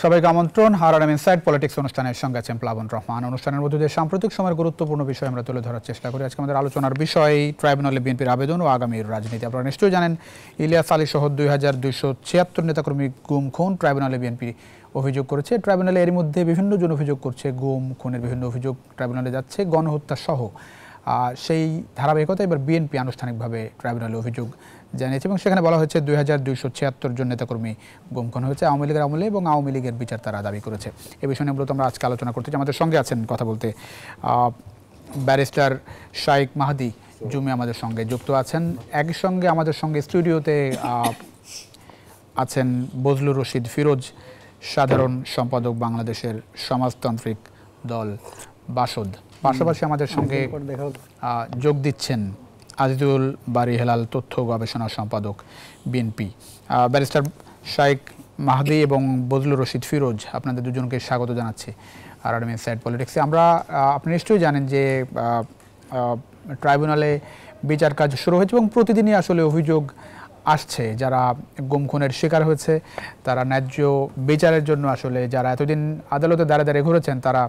সবাইকে আমন্ত্রণ আরআরএম inside politics অনুষ্ঠানের সঙ্গে আছেন প্লাবন রহমান। অনুষ্ঠানের মধ্যে দিয়ে সাম্প্রতিক সময়ের গুরুত্বপূর্ণ বিষয় আমরা তুলে ধরার চেষ্টা করি। আজকে আমাদের আলোচনার বিষয় ট্রাইব্যুনালে বিএনপির আবেদন ও আগামীর রাজনীতি। আপনারা নিশ্চয়ই জানেন ইলিয়াস আলী সহ 2276 নেতাকর্মী গুম খুন ট্রাইব্যুনালে বিএনপি অভিযোগ করেছে। ট্রাইব্যুনালে এর মধ্যে বিভিন্ন জন অভিযোগ করছে, গুম খুনের বিভিন্ন অভিযোগ ট্রাইব্যুনালে যাচ্ছে, গণহত্যা সহ। সেই ধারাবাহিকতায় এবার বিএনপি আনুষ্ঠানিকভাবে ট্রাইব্যুনালে অভিযোগ জানিয়েছে এবং সেখানে বলা হয়েছে 2276 জন নেতাকর্মী গুম খুন হয়েছে আওয়ামী লীগের আমলে এবং আওয়ামী লীগের বিচার তারা দাবি করেছে। এ বিষয়ে মূলত আমরা আজকে আলোচনা করতে চাই। আমাদের সঙ্গে আছেন কথা বলতে ব্যারিস্টার শাইখ মাহাদি জুমি আমাদের সঙ্গে যুক্ত আছেন। একই সঙ্গে আমাদের সঙ্গে স্টুডিওতে আছেন বজলুর রশিদ ফিরোজ, সাধারণ সম্পাদক বাংলাদেশের সমাজতান্ত্রিক দল বাসদ। পাশাপাশি আমাদের সঙ্গে যোগ দিচ্ছেন আজিজুল বারী হেলাল, তথ্য গবেষণা সম্পাদক বিএনপি। ব্যারিস্টার শাইখ মাহাদি এবং বজলুর রশিদ ফিরোজ, আপনাদের দুজনকে স্বাগত জানাচ্ছি আরআরএম ইনসাইড পলিটিক্সে। আপনি নিশ্চয়ই জানেন যে ট্রাইব্যুনালে বিচার কাজ শুরু হয়েছে এবং প্রতিদিনই আসলে অভিযোগ আসছে যারা গুম খুনের শিকার হয়েছে, তারা ন্যায্য বিচারের জন্য আসলে যারা এতদিন আদালতে দাঁড়ে দাঁড়িয়ে ঘুরেছেন তারা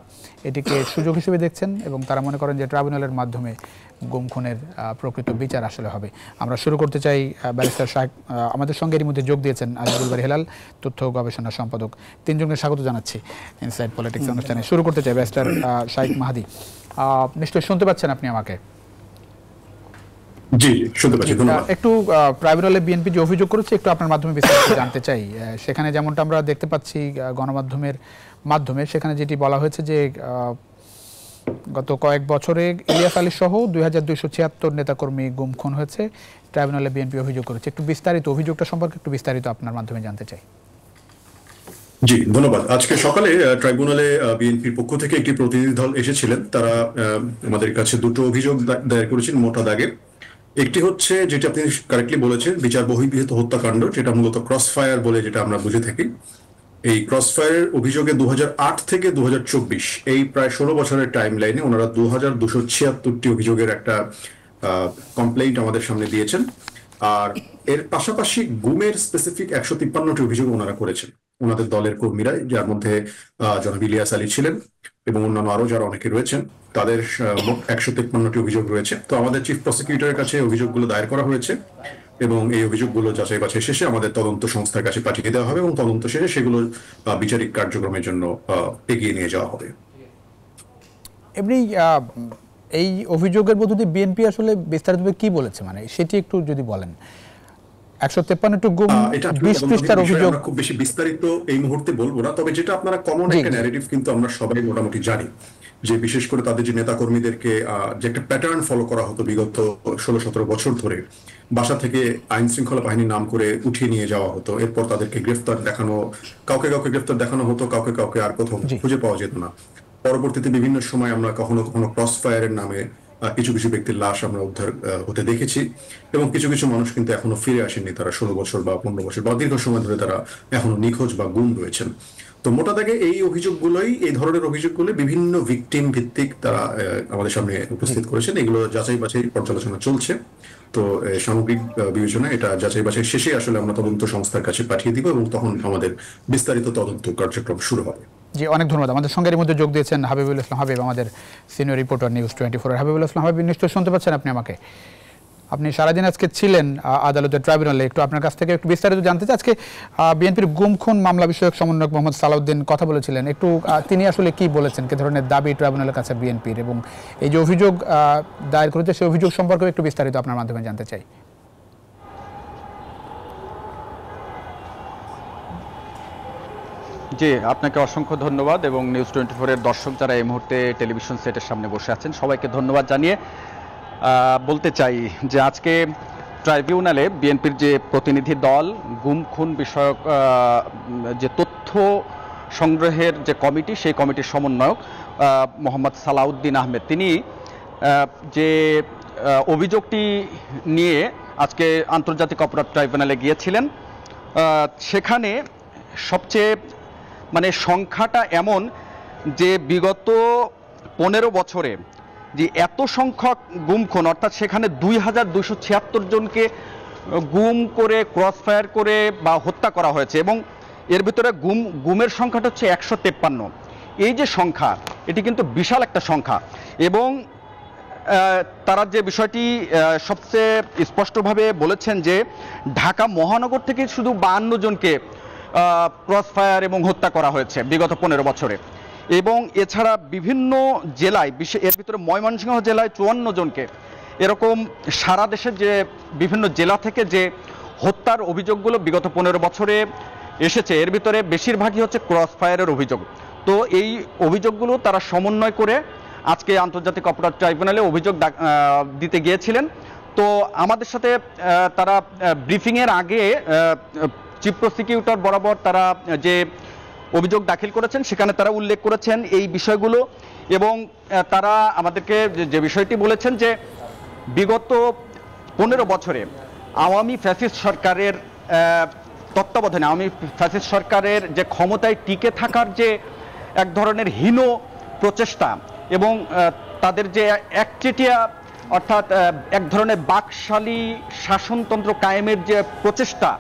এটিকে সুযোগ হিসেবে দেখছেন এবং তারা মনে করেন যে ট্রাইব্যুনালের মাধ্যমে গুম খুনের প্রকৃত বিচার আসলে হবে। আমরা শুরু করতে চাই ব্যারিস্টার শাইখ, আমাদের সঙ্গে এর মধ্যে যোগ দিয়েছেন আজিজুল বারী হেলাল, তথ্য গবেষণা সম্পাদক। তিনজনকে স্বাগত জানাচ্ছি ইনসাইড পলিটিক্স অনুষ্ঠানে। শুরু করতে চাই ব্যারিস্টার শাইখ মাহাদি, নিশ্চয়ই শুনতে পাচ্ছেন আপনি আমাকে? জি, শুনতে পাচ্ছি, ধন্যবাদ। একটু ট্রাইব্যুনালে বিএনপি যে অভিযোগ করেছে একটু আপনার মাধ্যমে বিস্তারিত জানতে চাই। সেখানে যেমনটা আমরা দেখতে পাচ্ছি গণমাধ্যমের মাধ্যমে, সেখানে যেটি বলা হয়েছে যে গত কয়েক বছরে ইলিয়াস আলী সহ 2276 নেতাকর্মী গুম খুন হয়েছে, ট্রাইব্যুনালে বিএনপি অভিযোগ করেছে। একটু বিস্তারিত অভিযোগটা সম্পর্কে একটু বিস্তারিত আপনার মাধ্যমে জানতে চাই। জি, ধন্যবাদ। আজকে সকালে ট্রাইব্যুনালে বিএনপির পক্ষ থেকে একটি প্রতিনিধি দল এসেছিলেন। তারা আমাদের কাছে দুটো অভিযোগ দায়ের করেছেন মোটা দাগে। একটি হচ্ছে, যেটা আপনি কারেক্টলি বলেছেন, বিচার বহির্ভূত হত্যাকাণ্ড, যেটা মূলত ক্রস ফায়ার বলে যেটা আমরা বুঝে থাকি। এই ক্রস ফায়ারের অভিযোগে 2008 থেকে 2024 এই প্রায় 16 বছরের টাইম লাইনে ওনারা 2276টি অভিযোগের একটা কমপ্লেইন্ট আমাদের সামনে দিয়েছেন। আর এর পাশাপাশি গুমের স্পেসিফিক 153টি অভিযোগ ওনারা করেছেন ওনাদের দলের কর্মীরা, যার মধ্যে জনাব ইলিয়াস আলী ছিলেন এবং অন্যান্য আরো যারা অনেকে রয়েছেন। তাদের মোট 153টি অভিযোগ রয়েছে। তো আমাদের চিফ প্রসিকিউটরের কাছে অভিযোগগুলো দায়ের করা হয়েছে এবং এই অভিযোগগুলো যাচাই বাছাই শেষে আমাদের তদন্ত সংস্থার কাছে পাঠিয়ে দেওয়া হবে এবং তদন্ত শেষে সেগুলো বিচারিক কার্যক্রমের জন্য এগিয়ে নিয়ে যাওয়া হবে। এমনি এই অভিযোগের মধ্যে দিয়ে বিএনপি আসলে বিস্তারিতভাবে কি বলেছে, মানে সেটি একটু যদি বলেন। 153টি গুম, 20 পৃষ্ঠার অভিযোগ। খুব বেশি বিস্তারিত এই মুহূর্তে বলবো না, তবে যেটা আপনারা কমন একটা ন্যারেটিভ কিন্তু আমরা সবাই মোটামুটি জানি, যে বিশেষ করে তাদের যে নেতাকর্মীদেরকে যে একটা প্যাটার্ন ফলো করা হতো বিগত 16-17 বছর ধরে, বাসা থেকে আইন শৃঙ্খলা বাহিনীর নাম করে উঠিয়ে নিয়ে যাওয়া হতো। এরপর তাদেরকে গ্রেফতার দেখানো, কাউকে কাউকে গ্রেফতার দেখানো হতো, কাউকে কাউকে আর কোথাও খুঁজে পাওয়া যেত না। পরবর্তীতে বিভিন্ন সময় আমরা কখনো কখনো ক্রস ফায়ারের নামে কিছু কিছু ব্যক্তির লাশ আমরা উদ্ধার হতে দেখেছি এবং কিছু কিছু মানুষ কিন্তু এখনো ফিরে আসেননি। তারা 16 বছর বা 15 বছর বা দীর্ঘ সময় ধরে তারা এখনো নিখোঁজ বা গুম রয়েছেন। তো মোটা দাগে এই অভিযোগগুলোই, এই ধরনের অভিযোগগুলো বিভিন্ন ভিকটিম ভিত্তিক তারা আমাদের সামনে উপস্থিত করেছেন। এগুলো যাচাই বাছাই পর্যালোচনা চলছে। তো সামগ্রিক বিবেচনা এটা যাচাই বাছাই শেষে আসলে আমরা তদন্ত সংস্থার কাছে পাঠিয়ে দিব এবং তখন আমাদের বিস্তারিত তদন্ত কার্যক্রম শুরু হবে। জি, অনেক ধন্যবাদ। আমাদের সঙ্গে এর মধ্যে যোগ দিয়েছেন হাবিবুল ইসলাম হাবিব, আমাদের সিনিয়র রিপোর্টার নিউজ 24 এর। হাবিবুল ইসলাম হাবিব, নিশ্চয়ই শুনতে পাচ্ছেন আপনি আমাকে? আপনি সারাদিন আজকে ছিলেন আদালতের ট্রাইব্যুনালে, একটু আপনার কাছ থেকে একটু বিস্তারিত জানতে চাই। আজকে বিএনপির গুম খুন মামলা বিষয়ক সমন্বয়ক মোহাম্মদ সালাউদ্দিন কথা বলেছিলেন, একটু তিনি আসলে কি বলেছেন, কি ধরনের দাবি ট্রাইব্যুনালের কাছে বিএনপির, এবং এই যে অভিযোগ দায়ের করেছে সেই অভিযোগ সম্পর্কে একটু বিস্তারিত আপনার মাধ্যমে জানতে চাই। জি, আপনাকে অসংখ্য ধন্যবাদ এবং নিউজ 24 এর দর্শক যারা এই মুহূর্তে টেলিভিশন সেটের সামনে বসে আছেন সবাইকে ধন্যবাদ জানিয়ে বলতে চাই যে আজকে ট্রাইব্যুনালে বিএনপির যে প্রতিনিধি দল গুম খুন বিষয়ক যে তথ্য সংগ্রহের যে কমিটি, সেই কমিটির সমন্বয়ক মোহাম্মদ সালাউদ্দিন আহমেদ, তিনি যে অভিযোগটি নিয়ে আজকে আন্তর্জাতিক অপরাধ ট্রাইব্যুনালে গিয়েছিলেন, সেখানে সবচেয়ে মানে সংখ্যাটা এমন যে বিগত 15 বছরে যে এত সংখ্যক গুম খুন, অর্থাৎ সেখানে 2276 জনকে গুম করে, ক্রস ফায়ার করে বা হত্যা করা হয়েছে, এবং এর ভিতরে গুমের সংখ্যাটা হচ্ছে 153। এই যে সংখ্যা, এটি কিন্তু বিশাল একটা সংখ্যা। এবং তারা যে বিষয়টি সবচেয়ে স্পষ্টভাবে বলেছেন যে ঢাকা মহানগর থেকে শুধু 52 জনকে ক্রস ফায়ার এবং হত্যা করা হয়েছে বিগত 15 বছরে। এবং এছাড়া বিভিন্ন জেলায়, এর ভিতরে ময়মনসিংহ জেলায় 54 জনকে, এরকম সারা দেশের যে বিভিন্ন জেলা থেকে যে হত্যার অভিযোগগুলো বিগত 15 বছরে এসেছে, এর ভিতরে বেশিরভাগই হচ্ছে ক্রস ফায়ারের অভিযোগ। তো এই অভিযোগগুলো তারা সমন্বয় করে আজকে আন্তর্জাতিক অপরাধ ট্রাইব্যুনালে অভিযোগ দিতে গিয়েছিলেন। তো আমাদের সাথে তারা ব্রিফিংয়ের আগে চিফ প্রসিকিউটর বরাবর তারা যে অভিযোগ দাখিল করেছেন সেখানে তারা উল্লেখ করেছেন এই বিষয়গুলো। এবং তারা আমাদেরকে যে বিষয়টি বলেছেন যে বিগত 15 বছরে আওয়ামী ফ্যাসিস্ট সরকারের তত্ত্বাবধানে, আওয়ামী ফ্যাসিস্ট সরকারের যে ক্ষমতায় টিকে থাকার যে এক ধরনের হীন প্রচেষ্টা এবং তাদের যে একচেটিয়া, অর্থাৎ এক ধরনের বাকশালী শাসনতন্ত্র কায়েমের যে প্রচেষ্টা,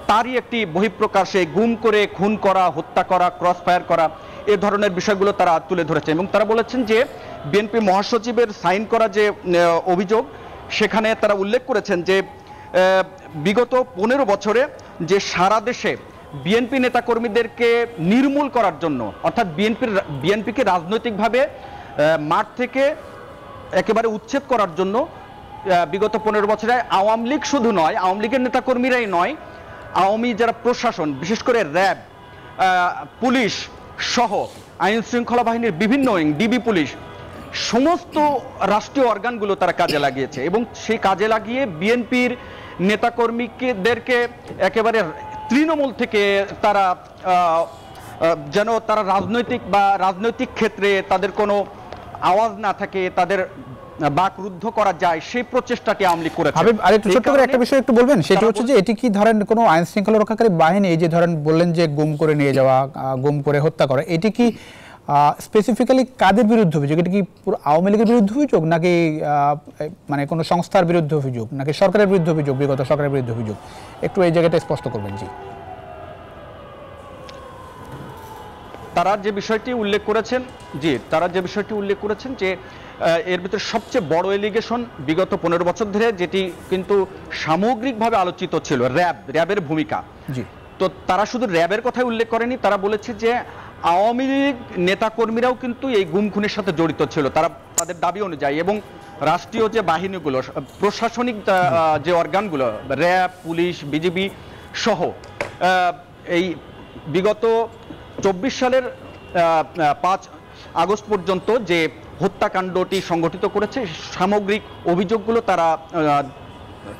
তারই একটি বহিঃপ্রকাশে গুম করে খুন করা, হত্যা করা, ক্রস ফায়ার করা, এ ধরনের বিষয়গুলো তারা তুলে ধরেছে। এবং তারা বলেছেন যে বিএনপি মহাসচিবের সাইন করা যে অভিযোগ, সেখানে তারা উল্লেখ করেছেন যে বিগত 15 বছরে যে সারা দেশে বিএনপি নেতাকর্মীদেরকে নির্মূল করার জন্য, অর্থাৎ বিএনপিকে রাজনৈতিকভাবে মাঠ থেকে একেবারে উচ্ছেদ করার জন্য বিগত 15 বছরে আওয়ামী লীগ শুধু নয়, আওয়ামী লীগের নেতাকর্মীরাই নয়, আওয়ামী যারা প্রশাসন, বিশেষ করে র্যাব, পুলিশ সহ আইন শৃঙ্খলা বাহিনীর বিভিন্ন উইং, ডিবি পুলিশ, সমস্ত রাষ্ট্রীয় অর্গানগুলো তারা কাজে লাগিয়েছে। এবং সেই কাজে লাগিয়ে বিএনপির নেতাকর্মীদেরকে একেবারে তৃণমূল থেকে তারা যেন তারা রাজনৈতিক ক্ষেত্রে তাদের কোনো আওয়াজ না থাকে, তাদের বাকরুদ্ধ করা যায়, সেই প্রচেষ্টাটি আওয়ামী লীগ করেছে। আরেকটু ছোট্ট করে একটা বিষয় একটু বলবেন, সেটা হচ্ছে যে এটি কি ধরেন কোনো আইন শৃঙ্খলা রক্ষাকারী বাহিনী, এই যে ধরেন বললেন যে গুম করে নিয়ে যাওয়া, গুম করে হত্যা করা, এটি কি স্পেসিফিক্যালি কাদের বিরুদ্ধে অভিযোগ? এটা কি পুরো আওয়ামী লীগের বিরুদ্ধে অভিযোগ, নাকি মানে কোনো সংস্থার বিরুদ্ধে অভিযোগ, নাকি সরকারের বিরুদ্ধে অভিযোগ, বিগত সরকারের বিরুদ্ধে অভিযোগ? একটু এই জায়গাটা স্পষ্ট করবেন। জি, তারা যে বিষয়টি উল্লেখ করেছেন যে এর ভিতরে সবচেয়ে বড় এলিগেশন বিগত 15 বছর ধরে যেটি কিন্তু সামগ্রিকভাবে আলোচিত ছিল, র্যাবের ভূমিকা। জি, তো তারা শুধু র্যাবের কথাই উল্লেখ করেনি, তারা বলেছে যে আওয়ামী লীগ নেতাকর্মীরাও কিন্তু এই গুম খুনের সাথে জড়িত ছিল তাদের দাবি অনুযায়ী। এবং রাষ্ট্রীয় যে বাহিনীগুলো, প্রশাসনিক যে অর্গানগুলো, র্যাব, পুলিশ, বিজিবি সহ এই বিগত 24 সালের 5 আগস্ট পর্যন্ত যে হত্যাকাণ্ডটি সংগঠিত করেছে, সামগ্রিক অভিযোগগুলো তারা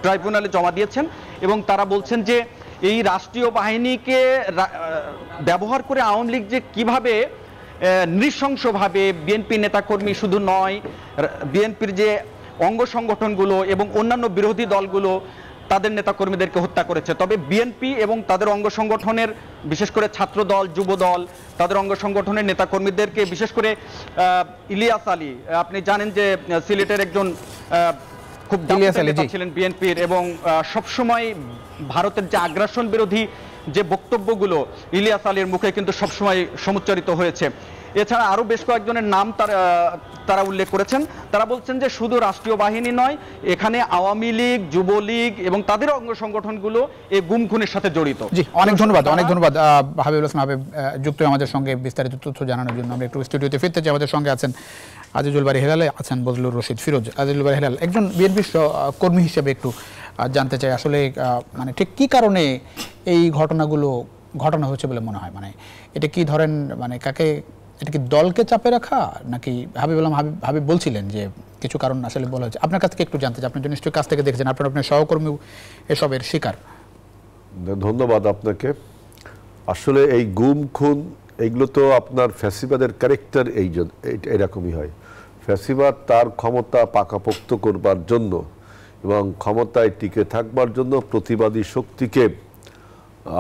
ট্রাইব্যুনালে জমা দিয়েছেন। এবং তারা বলছেন যে এই রাষ্ট্রীয় বাহিনীকে ব্যবহার করে আওয়ামী লীগ যে কিভাবে নৃশংসভাবে বিএনপি নেতাকর্মী শুধু নয়, বিএনপির যে অঙ্গ সংগঠনগুলো এবং অন্যান্য বিরোধী দলগুলো তাদের নেতাকর্মীদেরকে হত্যা করেছে। তবে বিএনপি এবং তাদের অঙ্গ সংগঠনের, বিশেষ করে ছাত্র দল, যুব দল, তাদের অঙ্গ সংগঠনের নেতাকর্মীদেরকে, বিশেষ করে ইলিয়াস আলী, আপনি জানেন যে সিলেটের একজন খুব নেতা ছিলেন বিএনপির, এবং সবসময় ভারতের যে আগ্রাসন বিরোধী যে বক্তব্যগুলো ইলিয়াস আলীর মুখে কিন্তু সবসময় সমুচ্চারিত হয়েছে। এছাড়া আরো বেশ কয়েকজনের নাম তারা উল্লেখ করেছেন। তারা বলছেন যে শুধু রাষ্ট্রীয় বাহিনী নয়, এখানে আওয়ামী লীগ, যুবলীগ এবং তাদের অঙ্গ সংগঠনগুলো এই গুম খুনের সাথে জড়িত। জি, অনেক ধন্যবাদ হাবিবুল হাসান হাবিব যুক্ত আমাদের সঙ্গে বিস্তারিত তথ্য জানানোর জন্য। আমরা একটু স্টুডিওতে ফিরতে চাই। আমাদের সঙ্গে আছেন আজিজুল বারী হেলাল, আছেন বজলুর রশিদ ফিরোজ। আজিজুল বারী হেলাল, একজন বিএনপি কর্মী হিসেবে একটু জানতে চাই আসলে মানে ঠিক কি কারণে এই ঘটনাগুলো ঘটানো হচ্ছে বলে মনে হয়? মানে এটা কি ধরেন, মানে কাকে, এটা কি দলকে চাপে রাখা, নাকি হাবিব বলছিলেন যে কিছু কারণ আসলে বলা হচ্ছে? আপনার কাছ থেকে একটু জানতে চাই, আপনি নিশ্চয়ই কাছ থেকে দেখেছেন, আপনার সহকর্মী এসবের শিকার। ধন্যবাদ আপনাকে। আসলে এই গুম খুন এইগুলো তো আপনার ফ্যাসিবাদের ক্যারেক্টার এরকমই হয়। ফ্যাসিবাদ তার ক্ষমতা পাকাপোক্ত করবার জন্য এবং ক্ষমতায় টিকে থাকবার জন্য প্রতিবাদী শক্তিকে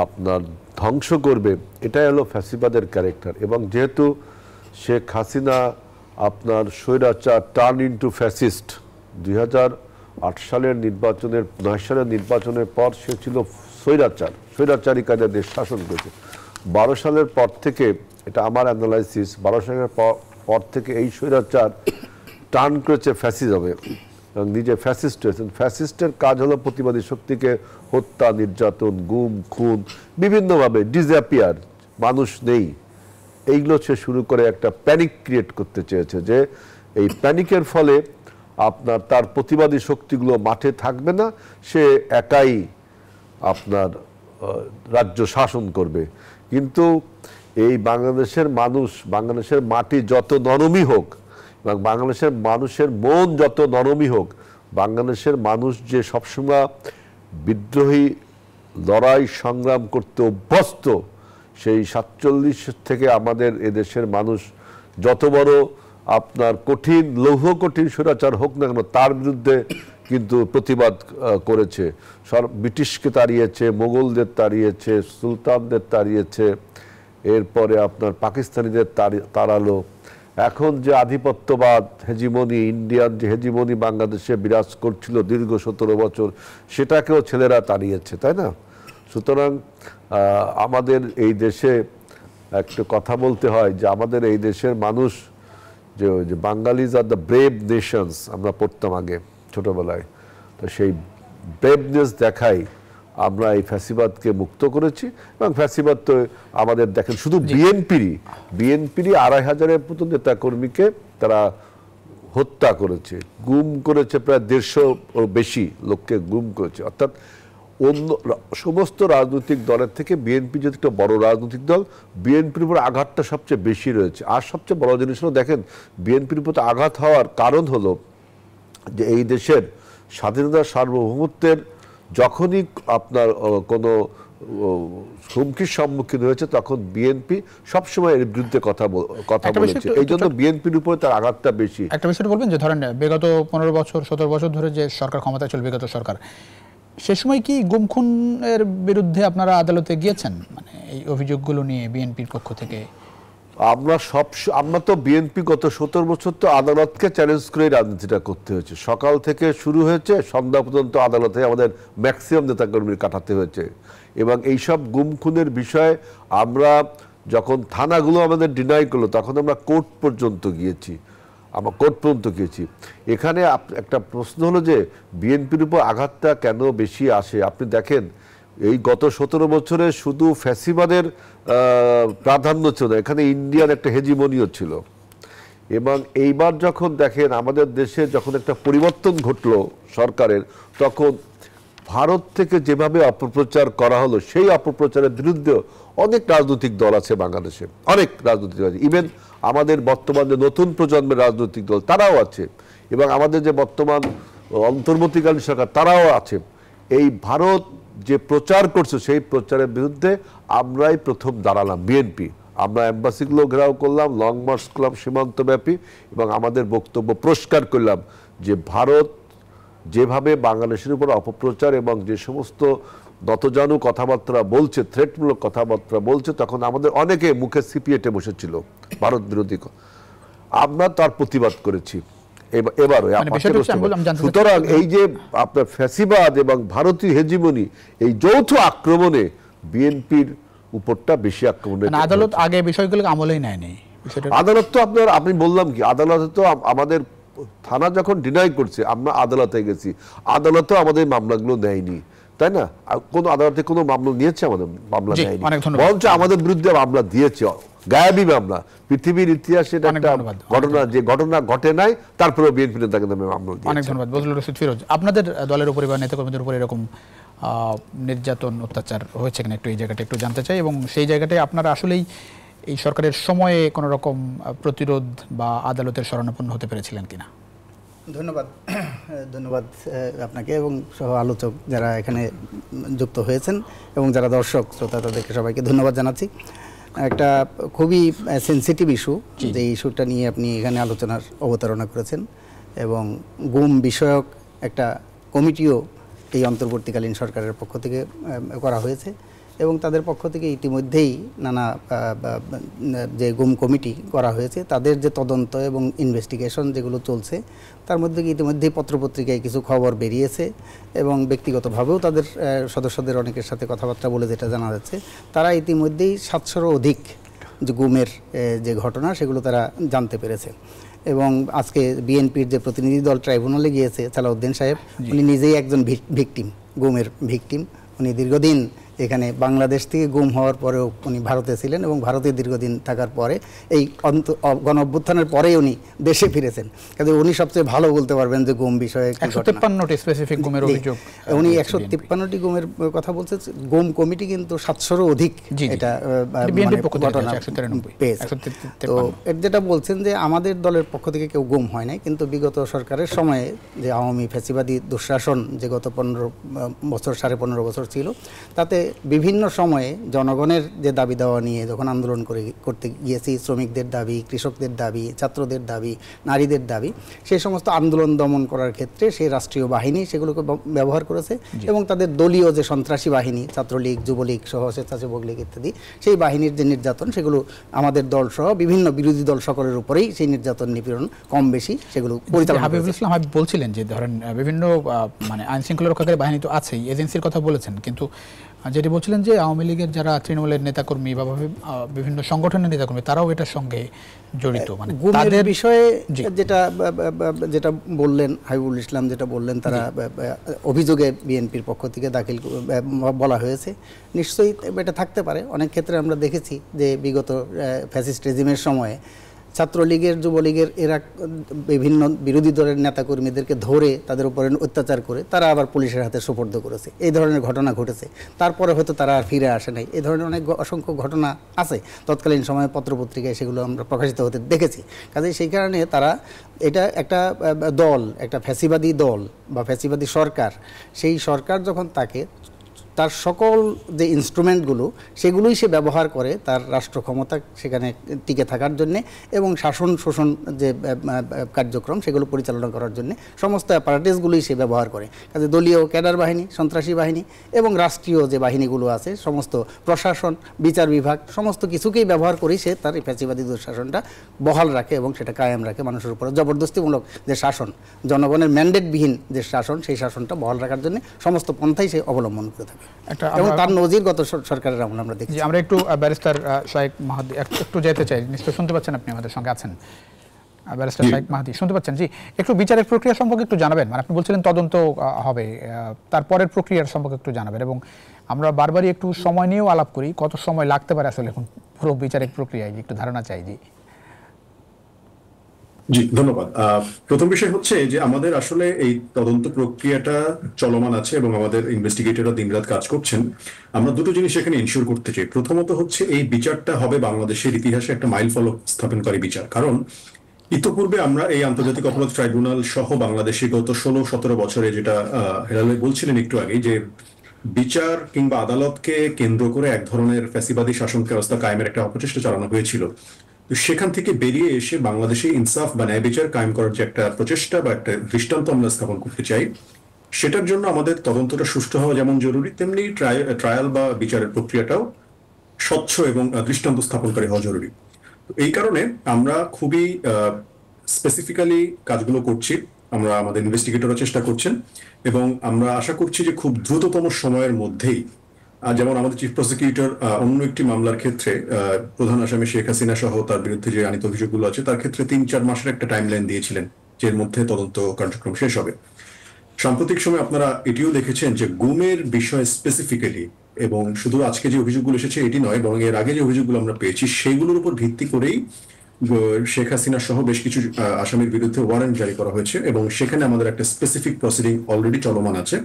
আপনার ধ্বংস করবে, এটাই হলো ফ্যাসিবাদের ক্যারেক্টার। এবং যেহেতু শেখ হাসিনা আপনার স্বৈরাচার টার্ন ইনটু ফ্যাসিস্ট 9 সালের নির্বাচনের পর সে ছিল স্বৈরাচারী কায়দায় দেশ শাসন করেছে। 12 সালের পর থেকে, এটা আমার অ্যানালাইসিস, 12 সালের পর থেকে এই স্বৈরাচার টার্ন করেছে ফ্যাসিজমে এবং নিজে ফ্যাসিস্ট হয়েছেন। ফ্যাসিস্টের কাজ হলো প্রতিবাদী শক্তিকে হত্যা, নির্যাতন, গুম, খুন, বিভিন্নভাবে ডিসঅ্যাপিয়ার, মানুষ নেই, এইগুলো সে শুরু করে একটা প্যানিক ক্রিয়েট করতে চেয়েছে, যে এই প্যানিকের ফলে আপনার তার প্রতিবাদী শক্তিগুলো মাঠে থাকবে না, সে একাই আপনার রাজ্য শাসন করবে। কিন্তু এই বাংলাদেশের মাটি যত নরমই হোক এবং বাংলাদেশের মানুষের মন যত নরমই হোক, বাংলাদেশের মানুষ যে সবসময় বিদ্রোহী লড়াই সংগ্রাম করতে অভ্যস্ত, সেই 47 থেকে আমাদের এদেশের মানুষ যত বড় আপনার লৌহ কঠিন স্বৈরাচার হোক না কেন, তার বিরুদ্ধে কিন্তু প্রতিবাদ করেছে। ব্রিটিশকে তাড়িয়েছে, মোগলদের তাড়িয়েছে, সুলতানদের তাড়িয়েছে, এরপরে আপনার পাকিস্তানিদের তাড়ালো। এখন যে আধিপত্যবাদ, হেজিমনি, ইন্ডিয়ান যে হেজিমনি বাংলাদেশে বিরাজ করছিল দীর্ঘ 17 বছর, সেটাকেও ছেলেরা তাড়িয়েছে, তাই না? সুতরাং আমাদের এই দেশে একটা কথা বলতে হয় যে আমাদের এই দেশের মানুষ যে বাঙালিজ আর দ্য ব্রেভ নেশনস, আমরা পড়তাম আগে ছোটবেলায়, তো সেই ব্রেভনেস দেখাই আমরা এই ফ্যাসিবাদকে মুক্ত করেছি। এবং ফ্যাসিবাদ তো আমাদের দেখেন শুধু বিএনপিরই 2500-এর মতো নেতাকর্মীকে তারা হত্যা করেছে, গুম করেছে, প্রায় 150 বেশি লোককে গুম করেছে। অর্থাৎ অন্য সমস্ত রাজনৈতিক দলের থেকে বিএনপি যদি একটা বড় রাজনৈতিক দল, বিএনপির উপর আঘাতটা সবচেয়ে বেশি রয়েছে। আর সবচেয়ে বড় জিনিস হলো, দেখেন বিএনপির উপর আঘাত হওয়ার কারণ হলো যে এই দেশের স্বাধীনতা সার্বভৌমত্বের যখনই আপনার কোনো হুমকির সম্মুখীন হয়েছে, তখন বিএনপি সবসময় এর বিরুদ্ধে কথা বলেছে। এই জন্য বিএনপির উপরে তার আঘাতটা বেশি। একটা বিষয় বলবেন যে ধরেন বিগত 15 বছর 17 বছর ধরে যে সরকার ক্ষমতায় ছিল, বিগত সরকার, সে সময় কি গুম খুনের বিরুদ্ধে আপনারা আদালতে গিয়েছেন, মানে এই অভিযোগগুলো নিয়ে বিএনপির পক্ষ থেকে? আমরা তো বিএনপি গত 17 বছর তো আদালতকে চ্যালেঞ্জ করে রাজনীতিটা করতে হয়েছে। সকাল থেকে শুরু হয়েছে, সন্ধ্যা পর্যন্ত আদালতে আমাদের ম্যাক্সিমাম নেতাকর্মী কাটাতে হয়েছে। এবং এইসব গুম খুনের বিষয়ে আমরা যখন থানাগুলো আমাদের ডিনাই করলো, তখন আমরা কোর্ট পর্যন্ত গিয়েছি। এখানে একটা প্রশ্ন হলো যে বিএনপির উপর আঘাতটা কেন বেশি আসে? আপনি দেখেন এই গত 17 বছরে শুধু ফ্যাসিবাদের প্রাধান্য ছিল না, এখানে ইন্ডিয়ান একটা হেজিমনিও ছিল। এবং এইবার যখন দেখেন আমাদের দেশে যখন একটা পরিবর্তন ঘটলো সরকারের, তখন ভারত থেকে যেভাবে অপপ্রচার করা হলো, সেই অপপ্রচারের বিরুদ্ধে অনেক রাজনৈতিক দল আছে বাংলাদেশে, অনেক রাজনৈতিক দল, ইভেন আমাদের বর্তমান যে নতুন প্রজন্মের রাজনৈতিক দল তারাও আছে, এবং আমাদের যে বর্তমান অন্তর্বর্তীকালীন সরকার তারাও আছে। এই ভারত যে প্রচার করছে, সেই প্রচারের বিরুদ্ধে আমরাই প্রথম দাঁড়ালাম বিএনপি। আমরা অ্যাম্বাসিগুলো ঘেরাও করলাম, লং মার্চ করলাম সীমান্তব্যাপী, এবং আমাদের বক্তব্য পরিষ্কার করলাম যে ভারত যেভাবে বাংলাদেশের উপর অপপ্রচার এবং যে সমস্ত নতজানু কথাবার্তা বলছে, থ্রেটমূলক কথাবার্তা বলছে, তখন আমাদের অনেকে মুখে সিপিএটে বসেছিল ভারত বিরোধী। আমরা তার প্রতিবাদ করেছি এবারও। সুতরাং এই যে আপনার ফ্যাসিবাদ এবং ভারতীয় হেজিমনি, এই যৌথ আক্রমণে বিএনপির উপরটা বেশি আক্রমণ। আদালত আগে বিষয়গুলোকে আমলেই নেয়নি। আদালত তো আপনি বললাম কি, আদালতে তো আমাদের থানা যখন ডিনাই করছে, আমরা আদালতে গেছি, আদালতেও আমাদের মামলাগুলো নেয়নি, তাই না? কোন আদালতে কোনো মামলা নিয়েছে? আমাদের মামলা নেয়নি, বরঞ্চ আমাদের বিরুদ্ধে মামলা দিয়েছে, গায়াবী মামলা। পৃথিবীর ইতিহাসে একটা ঘটনা, যে ঘটনা ঘটে নাই, তারপরে বিএনপি নেতাকে নামে মামলা দিয়েছে। অনেক ধন্যবাদ বজলুর রশিদ ফিরোজ। আপনাদের দলের উপরে বা নেতাকর্মীদের উপরে এরকম নির্যাতন, অত্যাচার হয়েছে কিনা একটু এই জায়গাটা একটু জানতে চাই, এবং সেই জায়গাটায় আপনারা আসলেই এই সরকারের সময়ে কোনো রকম প্রতিরোধ বা আদালতের শরণাপন্ন হতে পেরেছিলেন কিনা? ধন্যবাদ আপনাকে এবং সহ আলোচক যারা এখানে যুক্ত হয়েছেন এবং যারা দর্শক শ্রোতা, তাদেরকে সবাইকে ধন্যবাদ জানাচ্ছি। একটা খুবই সেনসিটিভ ইস্যু, যে ইস্যুটা নিয়ে আপনি এখানে আলোচনার অবতারণা করেছেন, এবং গুম বিষয়ক একটা কমিটিও এই অন্তর্বর্তীকালীন সরকারের পক্ষ থেকে করা হয়েছে, এবং তাদের পক্ষ থেকে ইতিমধ্যেই নানা যে গুম কমিটি করা হয়েছে তাদের যে তদন্ত এবং ইনভেস্টিগেশন যেগুলো চলছে তার মধ্যে ইতিমধ্যেই পত্রপত্রিকায় কিছু খবর বেরিয়েছে এবং ব্যক্তিগতভাবেও তাদের সদস্যদের অনেকের সাথে কথাবার্তা বলে যেটা জানা যাচ্ছে তারা ইতিমধ্যেই 700-র অধিক যে গুমের যে ঘটনা সেগুলো তারা জানতে পেরেছে। এবং আজকে বিএনপির যে প্রতিনিধি দল ট্রাইব্যুনালে গিয়েছে সালাউদ্দিন সাহেব, উনি নিজেই একজন ভিকটিম, গুমের ভিকটিম। উনি দীর্ঘদিন এখানে বাংলাদেশ থেকে গুম হওয়ার পরেও উনি ভারতে ছিলেন এবং ভারতে দীর্ঘদিন থাকার পরে এই গণ অভ্যুত্থানের পরেই উনি দেশে ফিরেছেন। কাজে উনি সবচেয়ে ভালো বলতে পারবেন যে গুম বিষয়ে। 153টি স্পেসিফিক গুমের অভিযোগ, উনি 153টি গুমের কথা বলছেন। গুম কমিটি কিন্তু 700-রও অধিক এটা ঘটনা পেয়েছে। তো এর যেটা বলছেন যে আমাদের দলের পক্ষ থেকে কেউ গুম হয় নাই, কিন্তু বিগত সরকারের সময়ে যে আওয়ামী ফ্যাসিবাদী দুঃশাসন যে গত 15 বছর 15.5 বছর ছিল, তাতে বিভিন্ন সময়ে জনগণের যে দাবি দেওয়া নিয়ে যখন আন্দোলন করতে গিয়েছি, শ্রমিকদের দাবি, কৃষকদের দাবি, ছাত্রদের দাবি, নারীদের দাবি, সেই সমস্ত আন্দোলন দমন করার ক্ষেত্রে সেই রাষ্ট্রীয় বাহিনী সেগুলোকে ব্যবহার করেছে এবং তাদের দলীয় যে সন্ত্রাসী বাহিনী, ছাত্রলীগ, যুবলীগ সহ স্বেচ্ছাসেবক লীগ ইত্যাদি, সেই বাহিনীর যে নির্যাতন সেগুলো আমাদের দল সহ বিভিন্ন বিরোধী দল সকলের উপরেই সেই নির্যাতন নিপীড়ন কম বেশি সেগুলো পরিচালনা। হাবিবুল ইসলাম হাবিব বলছিলেন যে ধরেন বিভিন্ন মানে আইন শৃঙ্খলা রক্ষাকারী বাহিনী তো আছেই, এজেন্সির কথা বলেছেন, কিন্তু যেটি বলছিলেন যে আওয়ামী লীগের যারা তৃণমূলের নেতাকর্মী বা বিভিন্ন সংগঠনের নেতাকর্মী তারাও এটার সঙ্গে জড়িত, মানে তাদের বিষয়ে যেটা বললেন হাবিবুল ইসলাম, যেটা বললেন তারা অভিযোগে বিএনপির পক্ষ থেকে দাখিল বলা হয়েছে, নিশ্চয়ই এটা থাকতে পারে। অনেক ক্ষেত্রে আমরা দেখেছি যে বিগত ফ্যাসিস্ট রেজিমের সময়ে ছাত্রলীগের, যুবলীগের এরা বিভিন্ন বিরোধী দলের নেতাকর্মীদেরকে ধরে তাদের উপরে অত্যাচার করে তারা আবার পুলিশের হাতে সোপর্দ করেছে। এই ধরনের ঘটনা ঘটেছে। তারপরে হয়তো তারা আর ফিরে আসে নাই। এই ধরনের অনেক অসংখ্য ঘটনা আছে, তৎকালীন সময়ে পত্রপত্রিকায় সেগুলো আমরা প্রকাশিত হতে দেখেছি। কাজেই সেই কারণে তারা এটা একটা দল, একটা ফ্যাসিবাদী দল বা ফ্যাসিবাদী সরকার, সেই সরকার যখন তাকে তার সকল যে ইনস্ট্রুমেন্টগুলো সেগুলোই সে ব্যবহার করে তার রাষ্ট্র ক্ষমতা সেখানে টিকে থাকার জন্যে এবং শাসন শোষণ যে কার্যক্রম সেগুলো পরিচালনা করার জন্য সমস্ত অ্যাপারেটাসগুলোই সে ব্যবহার করে। কাজে দলীয় ক্যাডার বাহিনী, সন্ত্রাসী বাহিনী এবং রাষ্ট্রীয় যে বাহিনীগুলো আছে, সমস্ত প্রশাসন, বিচার বিভাগ, সমস্ত কিছুকেই ব্যবহার করেই সে তার এই ফ্যাসিবাদী দুঃশাসনটা বহাল রাখে এবং সেটা কায়েম রাখে। মানুষের উপরে জবরদস্তিমূলক যে শাসন, জনগণের ম্যান্ডেটবিহীন যে শাসন, সেই শাসনটা বহাল রাখার জন্য সমস্ত পন্থাই সে অবলম্বন করে থাকে এবং তার নজির গত সরকারের আমলে আমরা দেখি। আমরা একটু ব্যারিস্টার শাইখ মাহাদি একটু যেতে চাই, নিশ্চয়ই শুনতে পাচ্ছেন, আপনি আমাদের সঙ্গে আছেন ব্যারিস্টার শাইখ মাহাদি, শুনতে পাচ্ছেন? জি, একটু বিচারের প্রক্রিয়া সম্পর্কে একটু জানাবেন। মানে আপনি বলছিলেন তদন্ত হবে, তারপরের প্রক্রিয়ার সম্পর্কে একটু জানাবেন এবং আমরা বারবারই একটু সময় নিয়েও আলাপ করি, কত সময় লাগতে পারে আসলে এখন পুরো বিচারিক প্রক্রিয়ায়, একটু ধারণা চাই। জি, ধন্যবাদ। প্রথম বিষয় হচ্ছে যে আমাদের আসলে এই তদন্ত প্রক্রিয়াটা চলমান আছে এবং আমাদের ইনভেস্টিগেটররা দিনরাত কাজ করছেন। আমরা দুটো জিনিস এখানে ইনশিওর করতে চাই। প্রথমত হচ্ছে এই বিচারটা হবে বাংলাদেশের ইতিহাসে একটা মাইল ফলক স্থাপনকারী বিচার। কারণ ইতোপূর্বে আমরা এই আন্তর্জাতিক অপরাধ ট্রাইব্যুনাল সহ বাংলাদেশে গত 16-17 বছরে, যেটা হেলাল ভাই বলছিলেন একটু আগে, যে বিচার কিংবা আদালতকে কেন্দ্র করে এক ধরনের ফ্যাসিবাদী শাসন ব্যবস্থা কায়েমের একটা অপচেষ্টা চালানো হয়েছিল। তো সেখান থেকে বেরিয়ে এসে বাংলাদেশে ইনসাফ বা ন্যায় বিচার কায়েম করার যে একটা প্রচেষ্টা বা একটা দৃষ্টান্ত আমরা স্থাপন করতে চাই, সেটার জন্য আমাদের তদন্তটা সুষ্ঠু হওয়া যেমন জরুরি, তেমনি ট্রায়াল বা বিচারের প্রক্রিয়াটাও স্বচ্ছ এবং দৃষ্টান্ত স্থাপনকারী হওয়া জরুরি। এই কারণে আমরা খুবই স্পেসিফিক্যালি কাজগুলো করছি। আমরা আমাদের ইনভেস্টিগেটররা চেষ্টা করছেন এবং আমরা আশা করছি যে খুব দ্রুততম সময়ের মধ্যেই, যেমন আমাদের চিফ প্রসিকিউটর অন্য একটি মামলার ক্ষেত্রে প্রধান আসামি শেখ হাসিনা সহ তার বিরুদ্ধে যে আনিত অভিযোগগুলো আছে তার ক্ষেত্রে 3-4 মাসের একটা টাইমলাইন দিয়েছিলেন, যে এর মধ্যে তদন্ত কার্যক্রম শেষ হবে। সাম্প্রতিক সময় আপনারা এটিও দেখেছেন যে গুমের বিষয় স্পেসিফিক্যালি, এবং শুধু আজকে যে অভিযোগগুলো এসেছে এটি নয়, বরং এর আগে যে অভিযোগগুলো আমরা পেয়েছি সেগুলোর উপর ভিত্তি করেই শেখ হাসিনা সহ বেশ কিছু আসামির বিরুদ্ধে ওয়ারেন্ট জারি করা হয়েছে এবং সেখানে আমাদের একটা স্পেসিফিক প্রসিডিং অলরেডি চলমান আছে।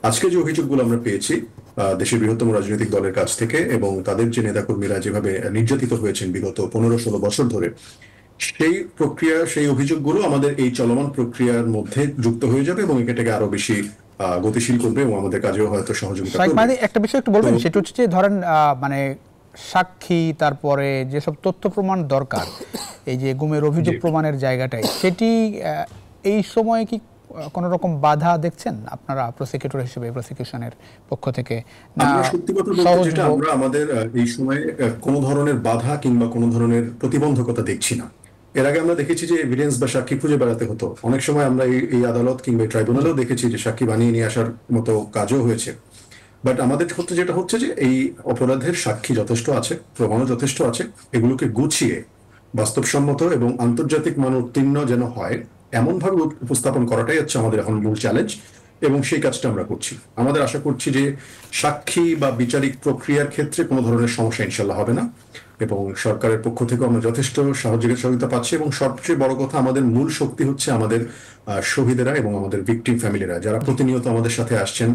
আজকে যে অভিযোগগুলো আমরা পেয়েছি দেশের বৃহত্তম রাজনৈতিক দলের কাছ থেকে এবং তাদের যে নেতাকর্মীরা যেভাবে নির্যাতিত হয়েছেন বিগত 15-16 বছর ধরে, সেই প্রক্রিয়া, সেই অভিযোগগুলো আমাদের এই চলমান প্রক্রিয়ার মধ্যে যুক্ত হয়ে যাবে এবং এটাকে আরো বেশি গতিশীল করবে এবং আমাদের কাজেও হয়তো সহযোগিতা করবে। মানে একটা বিষয় একটু বলবেন, সেটা হচ্ছে যে ধরেন মানে সাক্ষী, তারপরে যেসব তথ্য প্রমাণ দরকার এই যে গুমের অভিযোগ প্রমাণের জায়গাটায়, সেটি এই সময়ে কি কোনো রকম বাধা দেখছেন আপনারা প্রসিকিউটর হিসেবে, প্রসিকিউশনের পক্ষ থেকে? না আমরা সত্যি কথা বলতে যেটা আমরা আমাদের এই সময়ে কোনো ধরনের বাধা কিংবা কোনো ধরনের প্রতিবন্ধকতা দেখছি না। এর আগে আমরা দেখেছি যে এভিডেন্স বা সাক্ষী খুঁজে বেড়াতে হতো। অনেক সময় আমরা এই আদালত কিংবা ট্রাইব্যুনালেও দেখেছি যে সাক্ষী বানিয়ে নিয়ে আসার মতো কাজও হয়েছে। বাট আমাদের ক্ষেত্রে যেটা হচ্ছে যে এই অপরাধের সাক্ষী যথেষ্ট আছে, প্রমাণও যথেষ্ট আছে, এগুলোকে গুছিয়ে বাস্তবসম্মত এবং আন্তর্জাতিক মান উত্তীর্ণ যেন হয় এমনভাবে উপস্থাপন করাটাই হচ্ছে আমাদের এখন মূল চ্যালেঞ্জ, এবং সেই কাজটা আমরা করছি। আমাদের আশা করছি যে সাক্ষী বা বিচারিক প্রক্রিয়ার ক্ষেত্রে কোনো ধরনের সমস্যা ইনশাল্লাহ হবে না, এবং সরকারের পক্ষ থেকে আমরা যথেষ্ট সহযোগিতা পাচ্ছি। এবং সবচেয়ে বড় কথা, আমাদের মূল শক্তি হচ্ছে আমাদের শহীদেরা এবং আমাদের ভিকটিম ফ্যামিলিরা, যারা প্রতিনিয়ত আমাদের সাথে আসছেন।